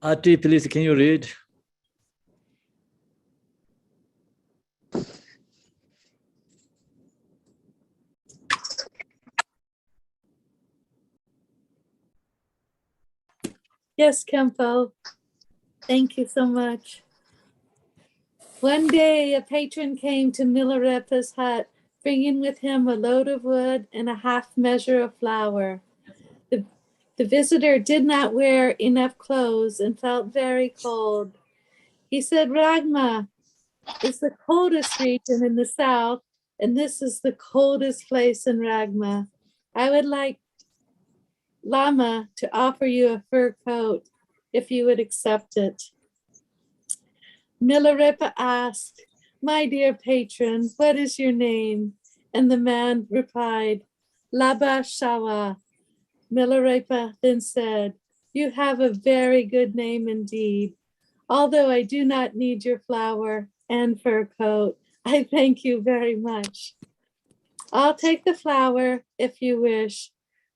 Ati, please, can you read? Yes, Kempo. Thank you so much. One day, a patron came to Milarepa's hut, bringing with him a load of wood and a half measure of flour. The visitor did not wear enough clothes and felt very cold. He said, Ragma is the coldest region in the south, and this is the coldest place in Ragma. I would like Lama to offer you a fur coat if you would accept it. Milarepa asked, my dear patron, what is your name? And the man replied, Laba Shawa. Milarepa then said, you have a very good name indeed. Although I do not need your flour and fur coat, I thank you very much. I'll take the flour if you wish,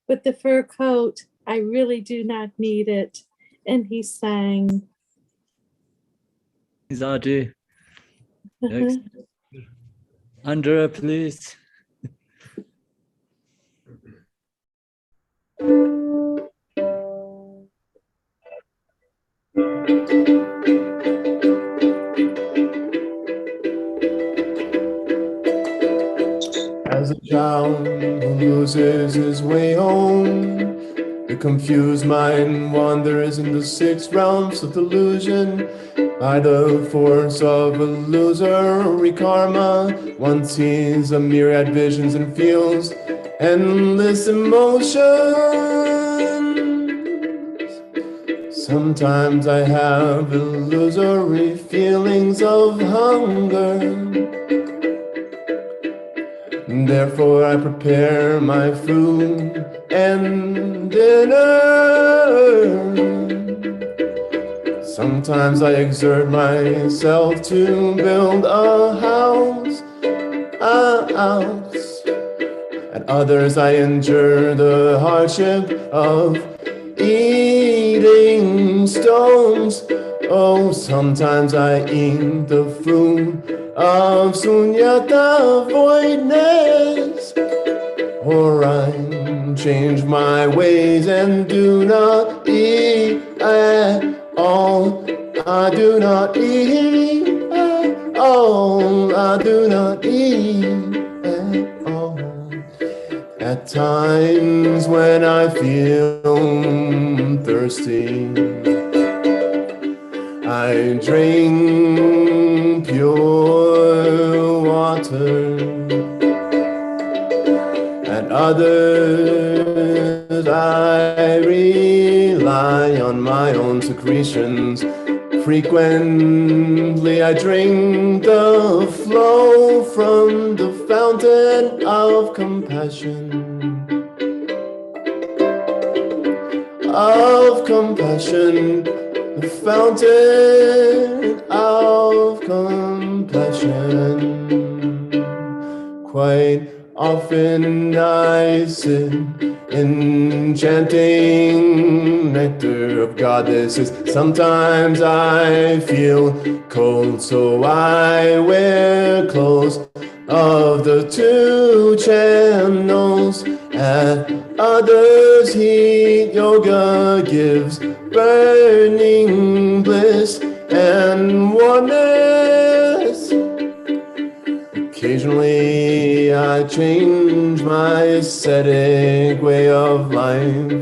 but the fur coat, I really do not need it. And he sang. Zadi. Next. Andrea, please. As a child who loses his way home, the confused mind wanders in the six realms of delusion. By the force of illusory karma, one sees a myriad visions and feels endless emotions. Sometimes I have illusory feelings of hunger. Therefore I prepare my food and dinner. Sometimes I exert myself to build a house. At others I endure the hardship of eating stones. Oh, sometimes I eat the food of sunyata, voidness. Or I change my ways and do not eat at all. I do not eat at all. I do not eat at all. At times when I feel thirsty, I drink pure water. At others I rely on my own secretions. Frequently I drink the flow from the fountain of compassion. Of compassion, the fountain of compassion. Quite often I sit enchanting nectar of goddesses. Sometimes I feel cold, so I wear clothes of the two channels. At others heat yoga gives burning bliss and warmness. Occasionally I change my ascetic way of life.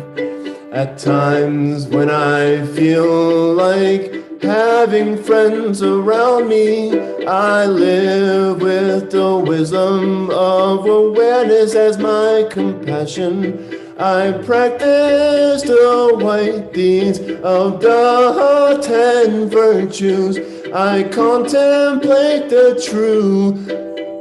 At times when I feel like having friends around me, I live with the wisdom of awareness as my compassion. I practice the white deeds of the 10 virtues. I contemplate the true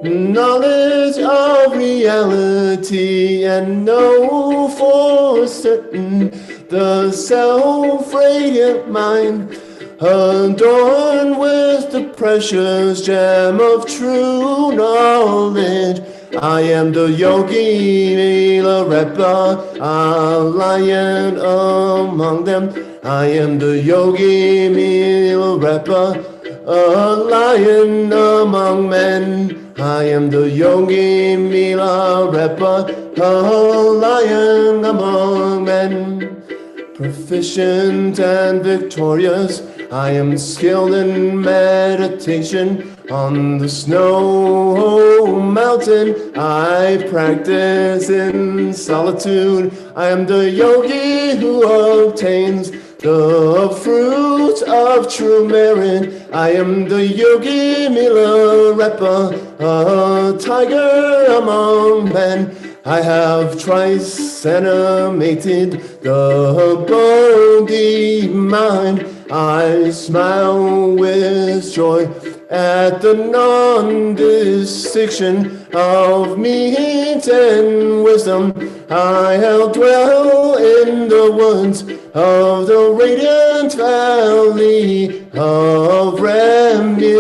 knowledge of reality and know for certain the self-radiant mind adorned with the precious gem of true knowledge. I am the yogi Milarepa, a lion among them. I am the yogi Milarepa, a lion among men. I am the yogi Milarepa, a lion among men. proficient and victorious. I am skilled in meditation on the snow mountain. I practice in solitude. I am the yogi who obtains the fruit of true merit. I am the yogi Milarepa, a tiger among men. I have thrice animated the Bodhi mind. I smile with joy at the non-distinction of meat and wisdom. I'll dwell in the woods of the radiant valley of remedy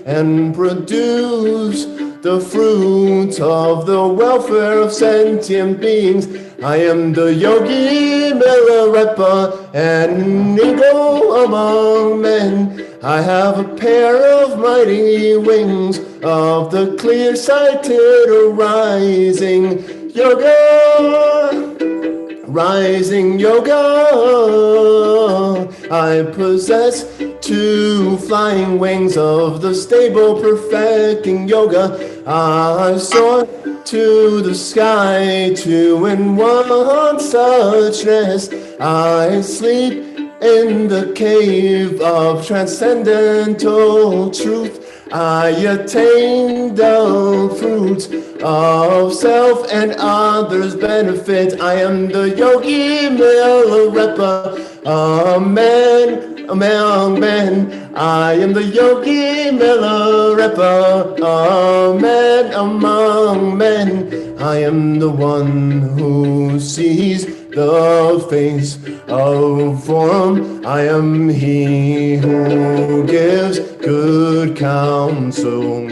and produce the fruit of the welfare of sentient beings. I am the yogi Milarepa, an eagle among men. I have a pair of mighty wings of the clear-sighted rising yoga. Rising yoga, I possess two flying wings of the stable perfecting yoga. I soar to the sky, two in one suchness. I sleep in the cave of transcendental truth. I attain the fruits of self and others' benefit. I am the yogi Milarepa, a man among men. I am the yogi Milarepa, a man among men. I am the one who sees the face of form. I am he who gives good counsel.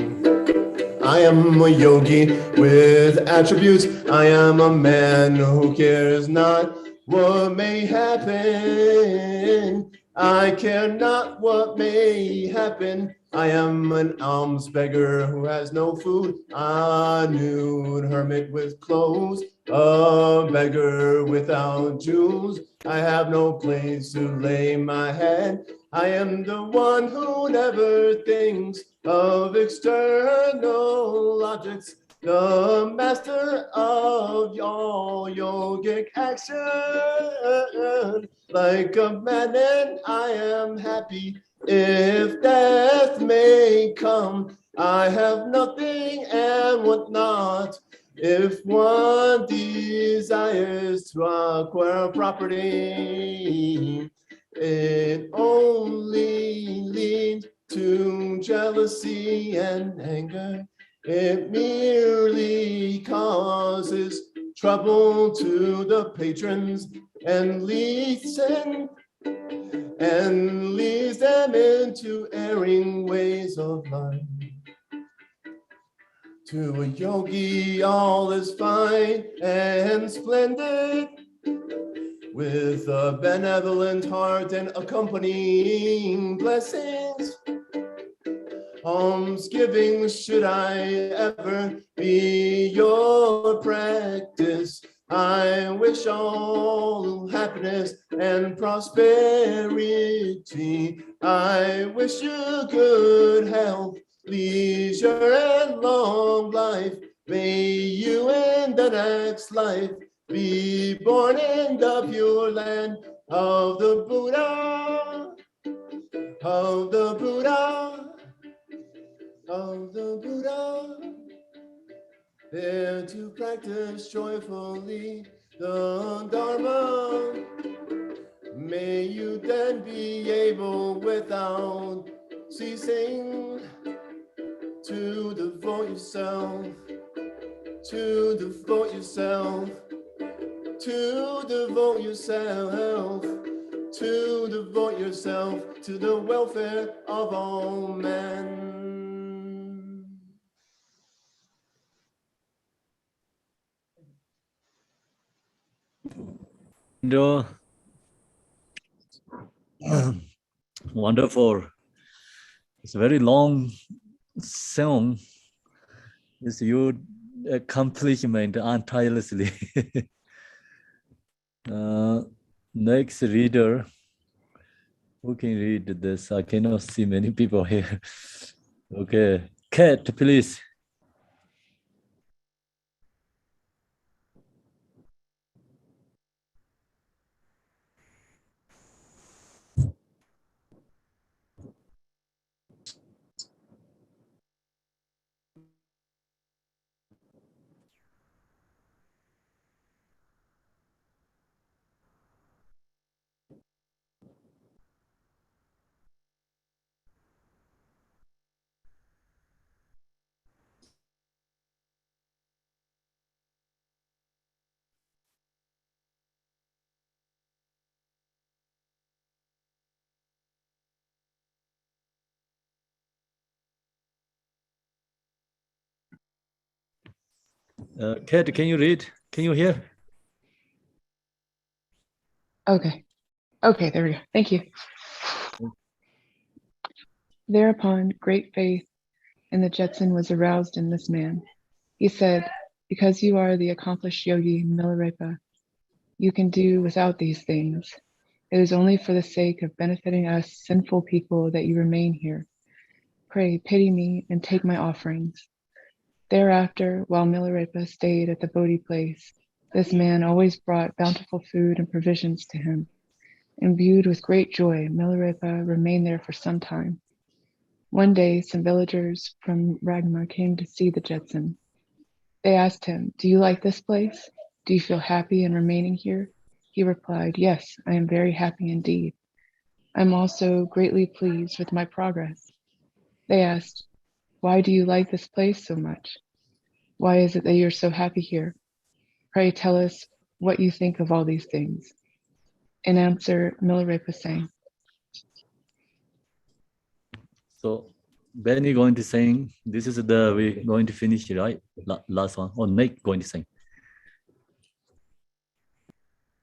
I am a yogi with attributes. I am a man who cares not what may happen. I care not what may happen. I am an alms beggar who has no food, a nude hermit with clothes, a beggar without jewels. I have no place to lay my head. I am the one who never thinks of external objects, the master of all yogic action. Like a madman, I am happy if death may come. I have nothing and want not. If one desires to acquire property, it only leads to jealousy and anger. It merely causes trouble to the patrons and leads them into erring ways of life. To a yogi, all is fine and splendid, with a benevolent heart and accompanying blessings. Almsgiving should I ever be your practice. I wish all happiness and prosperity. I wish you good health, leisure, and long life. May you in the next life be born in the pure land of the Buddha, of the Buddha, of the Buddha, there to practice joyfully the Dharma. May you then be able without ceasing to devote yourself, to devote yourself, to devote yourself, to devote yourself to the welfare of all men. Wonderful. It's a very long song. It's your accomplishment tirelessly. Next reader. Who can read this? I cannot see many people here. Okay. Cat, please. Kat, can you read? Can you hear? Okay. Okay, there we go. Thank you. Thereupon, great faith in the Jetson was aroused in this man. He said, because you are the accomplished yogi Milarepa, you can do without these things. It is only for the sake of benefiting us sinful people that you remain here. Pray, pity me and take my offerings. Thereafter, while Milarepa stayed at the Bodhi place, this man always brought bountiful food and provisions to him. Imbued with great joy, Milarepa remained there for some time. One day, some villagers from Ragma came to see the Jetson. They asked him, "Do you like this place? Do you feel happy in remaining here?" He replied, "Yes, I am very happy indeed. I'm also greatly pleased with my progress." They asked, "Why do you like this place so much? Why is it that you're so happy here? Pray tell us what you think of all these things." In answer, Milarepa sang. So Benny going to sing. This is the we going to finish, right? Last one. Or Nick going to sing.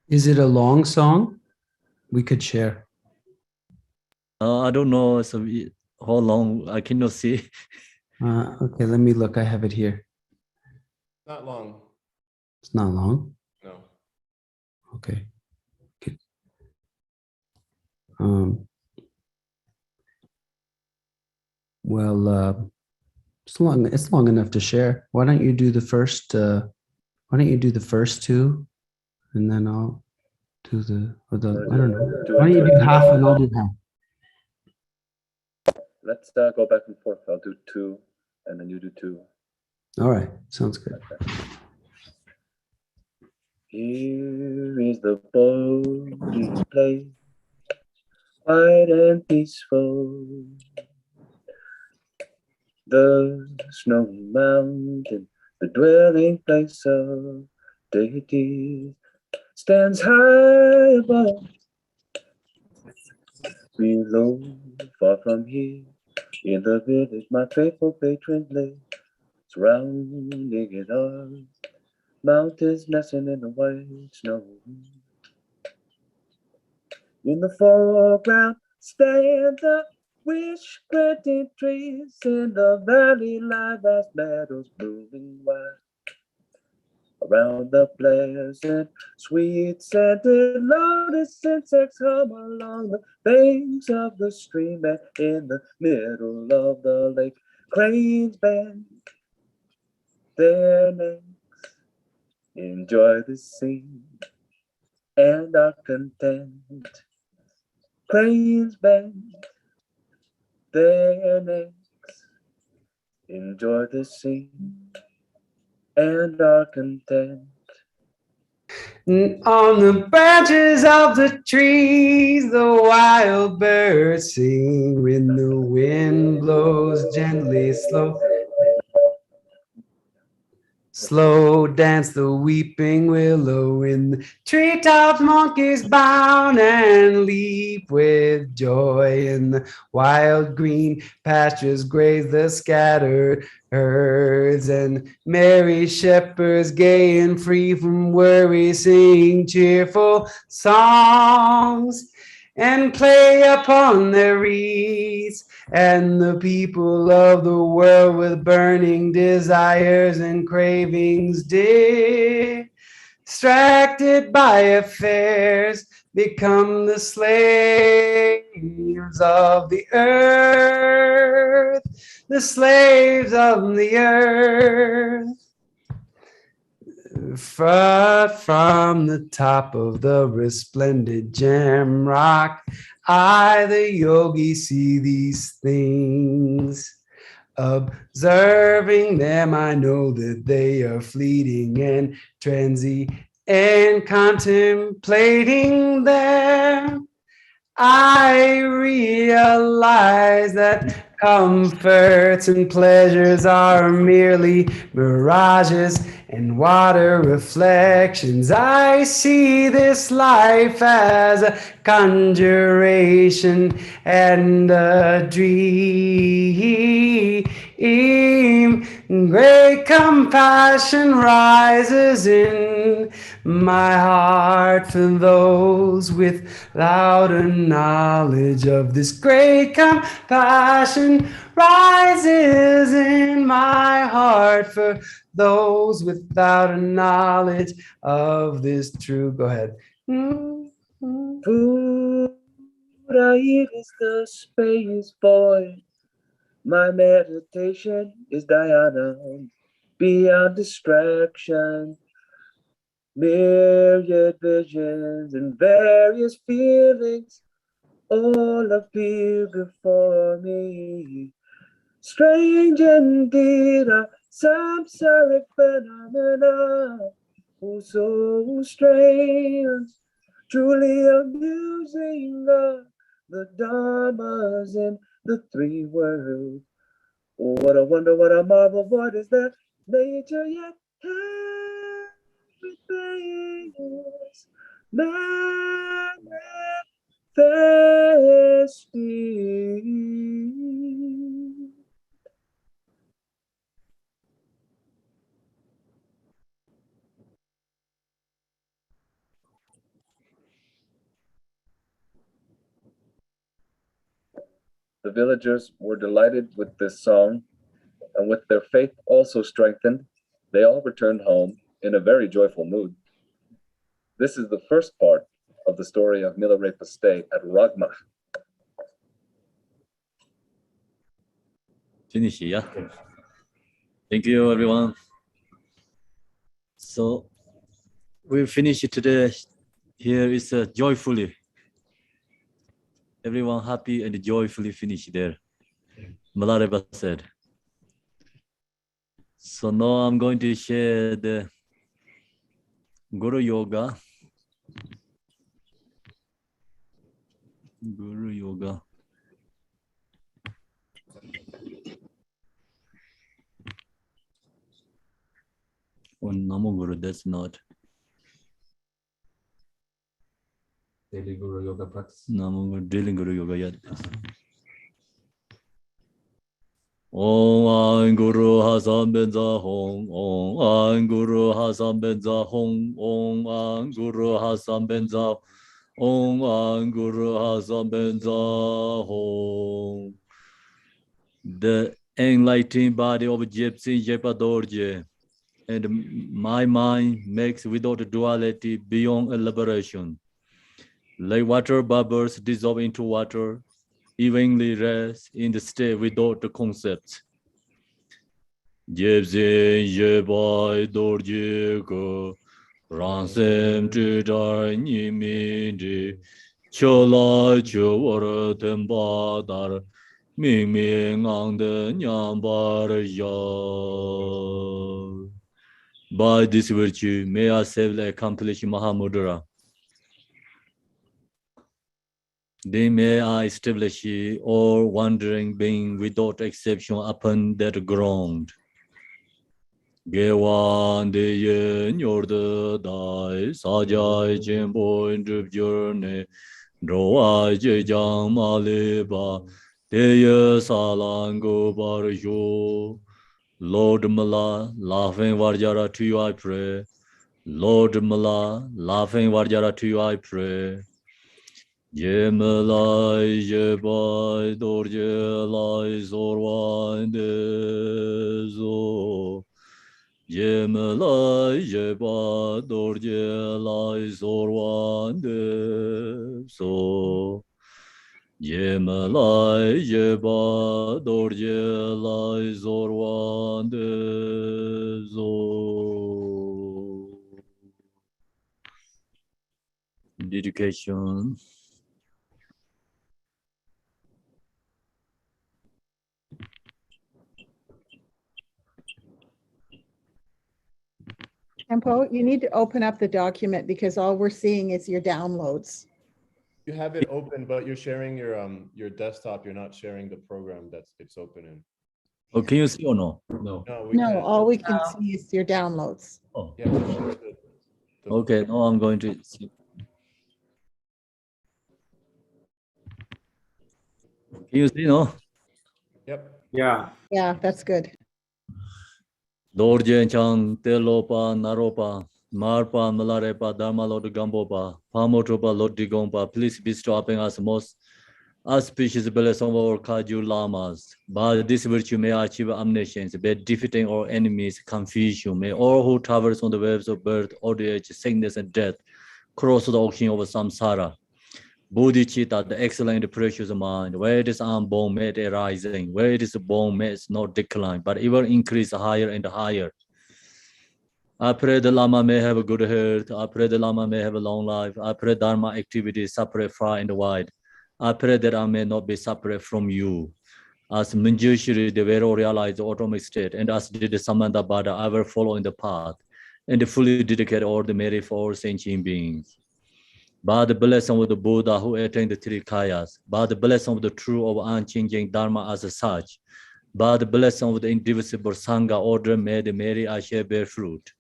Is it a long song? We could share. I don't know. So how long? I cannot see. Okay, let me look. I have it here. Not long. It's not long. No. Okay. Well, it's long enough to share. Why don't you do the first? Why don't you do the first two, and then I'll do the I don't know. Why don't you do half and I'll do half? Let's go back and forth. I'll do 2, and then you do 2. All right, sounds good. Here is the Bodhi place, quiet and peaceful. The snowy mountain, the dwelling place of deities, stands high above. Below, far from here, in the village, my faithful patrons live. Surrounding it are mountains nesting in the white snow. In the foreground stand the wish-granting trees. In the valley lie vast meadows blooming wide. Around the pleasant, sweet-scented lotus, insects hum along the banks of the stream, and in the middle of the lake, cranes bend their necks, enjoy the scene, and are content. Cranes bend their necks, enjoy the scene, and are content. On the branches of the trees, the wild birds sing when the wind blows gently slow. Slow dance the weeping willow in the treetops, monkeys bound and leap with joy. In the wild green pastures graze the scattered herds, and merry shepherds, gay and free from worry, sing cheerful songs and play upon their reeds. And the people of the world with burning desires and cravings distracted by affairs, become the slaves of the earth, the slaves of the earth. Far from the top of the resplendent gem rock, I, the yogi, see these things. Observing them, I know that they are fleeting and transient, and contemplating them, I realize that comforts and pleasures are merely mirages and water reflections. I see this life as a conjuration and a dream. Great compassion rises in my heart for those without a knowledge of this. Great compassion rises in my heart for those without a knowledge of this true. Go ahead. Food I eat is the space void. My meditation is dhyana, beyond distraction. Myriad visions and various feelings all appear before me. Strange indeed are samsaric phenomena, oh so strange, truly amusing are the dharmas in the three worlds. Oh, what a wonder, what a marvel, what is that nature yet? Everything is manifesting. The villagers were delighted with this song, and with their faith also strengthened, they all returned home in a very joyful mood. This is the first part of the story of Milarepa's stay at Ragma. Finish, yeah. Thank you, everyone. So we finish today. Here is joyfully. Everyone happy and joyfully finish there. Milarepa said. So now I'm going to share the Guru Yoga. Guru Yoga. Oh, Namo Guru, that's not. Daily Guru Yoga practice. Namo Guru, Daily Guru Yoga, yeah. Om An Guru Hasam Benza Hong. Om An Guru Hasam Benza Hong. Om An Guru Hasam Benza. Om An Guru Hasam Benza Hong. The enlightened body of Gypsy Jepadorje and my mind makes without duality beyond elaboration. Like water bubbles dissolve into water, evenly rest in the state without the concepts. Gypsy Jepadorje ko ransem tudar nimindi chola chowara tembadar Ming Ming ang de nyambar ya. By this virtue, may I safely accomplish Mahamudra. Then may I establish all wandering being without exception upon that ground. Gewan de yen yorde dai sajai jembo in drip journey. Droa jejang maleba. Deya salango barjo. Lord Mala, laughing Varjara, to you I pray. Lord Mala, laughing Varjara, to you I pray. Je Malai, Je Bai, Dorje, Lai, Zorwan, Dezo. ye me lai ye ba dor ye lai zorwan de so ye me lai ye ba dor ye lai zorwan de zo. Dedication. Tempo, you need to open up the document because all we're seeing is your downloads. You have it open, but you're sharing your desktop. You're not sharing the program it's open in. Oh, can you see or no? No. No, we No, can't. all we can see is your downloads. Oh. You have to share the Okay, now I'm going to see. Can you see, no? Yep. Yeah. Yeah, that's good. Dorje chang telopa naropa marpa Milarepa dharma lord gambopa pamotropa lord digompa. Please be stopping us most auspicious blessing of our Kaju lamas. By this virtue may achieve omniscience, by defeating our enemies, confusion. May all who travels on the waves of birth, old age, sickness, and death cross the ocean of samsara. Bodhicitta, the excellent precious mind, where it is unborn, may it arising, where it is born, may it not decline, but even increase higher and higher. I pray the Lama may have a good health. I pray the Lama may have a long life. I pray Dharma activities separate far and wide. I pray that I may not be separate from you. As Manjushri, the Vero realized the atomic state, and as did the Samanta Bada, I will follow in the path and fully dedicate all the merit for all sentient beings. By the blessing of the Buddha who attained the three kayas, by the blessing of the true of unchanging Dharma as such, by the blessing of the indivisible Sangha order, may the merit I shall bear fruit.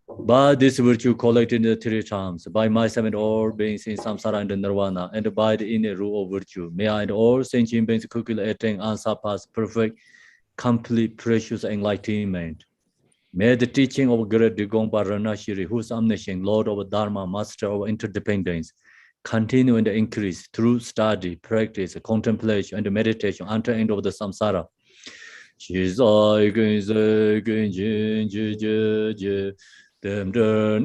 By this virtue collected in the three times, by myself and all beings in samsara and nirvana, and by the inner rule of virtue, may I and all sentient beings quickly attain unsurpassed, perfect, complete, precious enlightenment. May the teaching of great Digompa Ranashiri, who is omniscient, Lord of Dharma, Master of interdependence, continue and increase through study, practice, contemplation, and meditation until the end of the samsara. Dem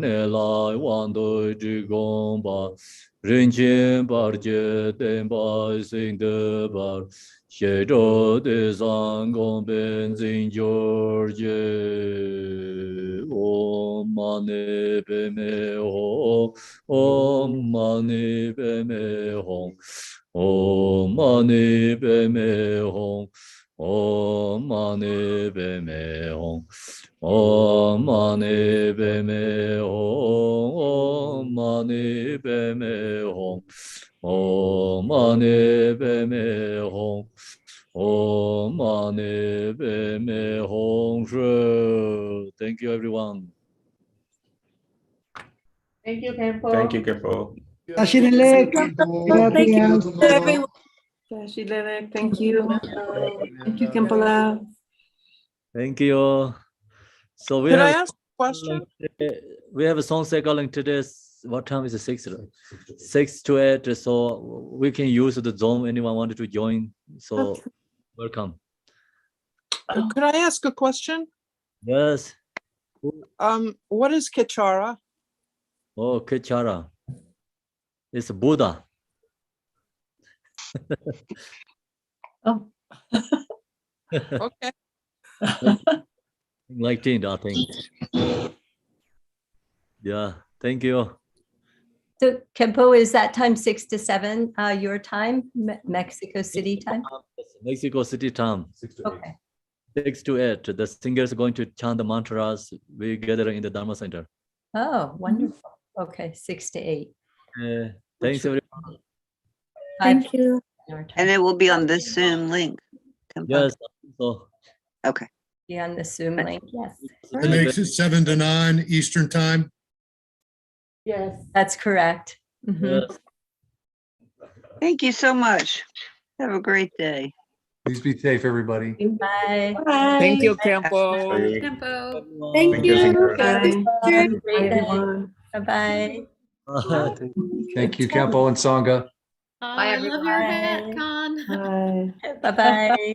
ne lai wan doi zhi gong ba, ren qian bar jie den ba xing de bar, xie zhou de zang gong ben zing jior jie. Om mani pe me hong, om mani pe me hong, om mani pe me hong, om mani pe me hong. Om mani pe me hong, om mani pe me hong, om mani pe me hong, om mani pe me hong. Thank you, everyone. Thank you, Campo. Thank you, Kempo. Thank you, everyone. Thank you. Thank you, Kempola. Thank you. So we Could have I ask a question? We have a song cycling today. What time is it? 6 to 8. So we can use the Zoom. Anyone wanted to join? So welcome. Could I ask a question? Yes. What is Kichara? Oh, Kichara. It's Buddha. Oh. Okay. Enlightened, I think. Yeah, thank you. So Kempo, is that time 6 to 7 your time, Mexico City time? Mexico City time. 6 to 8. Okay. 6 to 8. The singers are going to chant the mantras. We gather in the Dharma Center. Oh, wonderful. Okay, 6 to 8. Thanks, everyone. Thank you. And it will be on this Zoom link. Yes. So. Okay. Be on the Zoom link, yes. That makes it 7 to 9 Eastern time. Yes. That's correct. Yes. Thank you so much. Have a great day. Please be safe, everybody. Bye. Thank you, Campo. Tempo. Thank you. Bye. Have a great day. everyone. Bye-bye. Thank you, Campo and Sangha. I love your hat, Con. Bye. Bye-bye.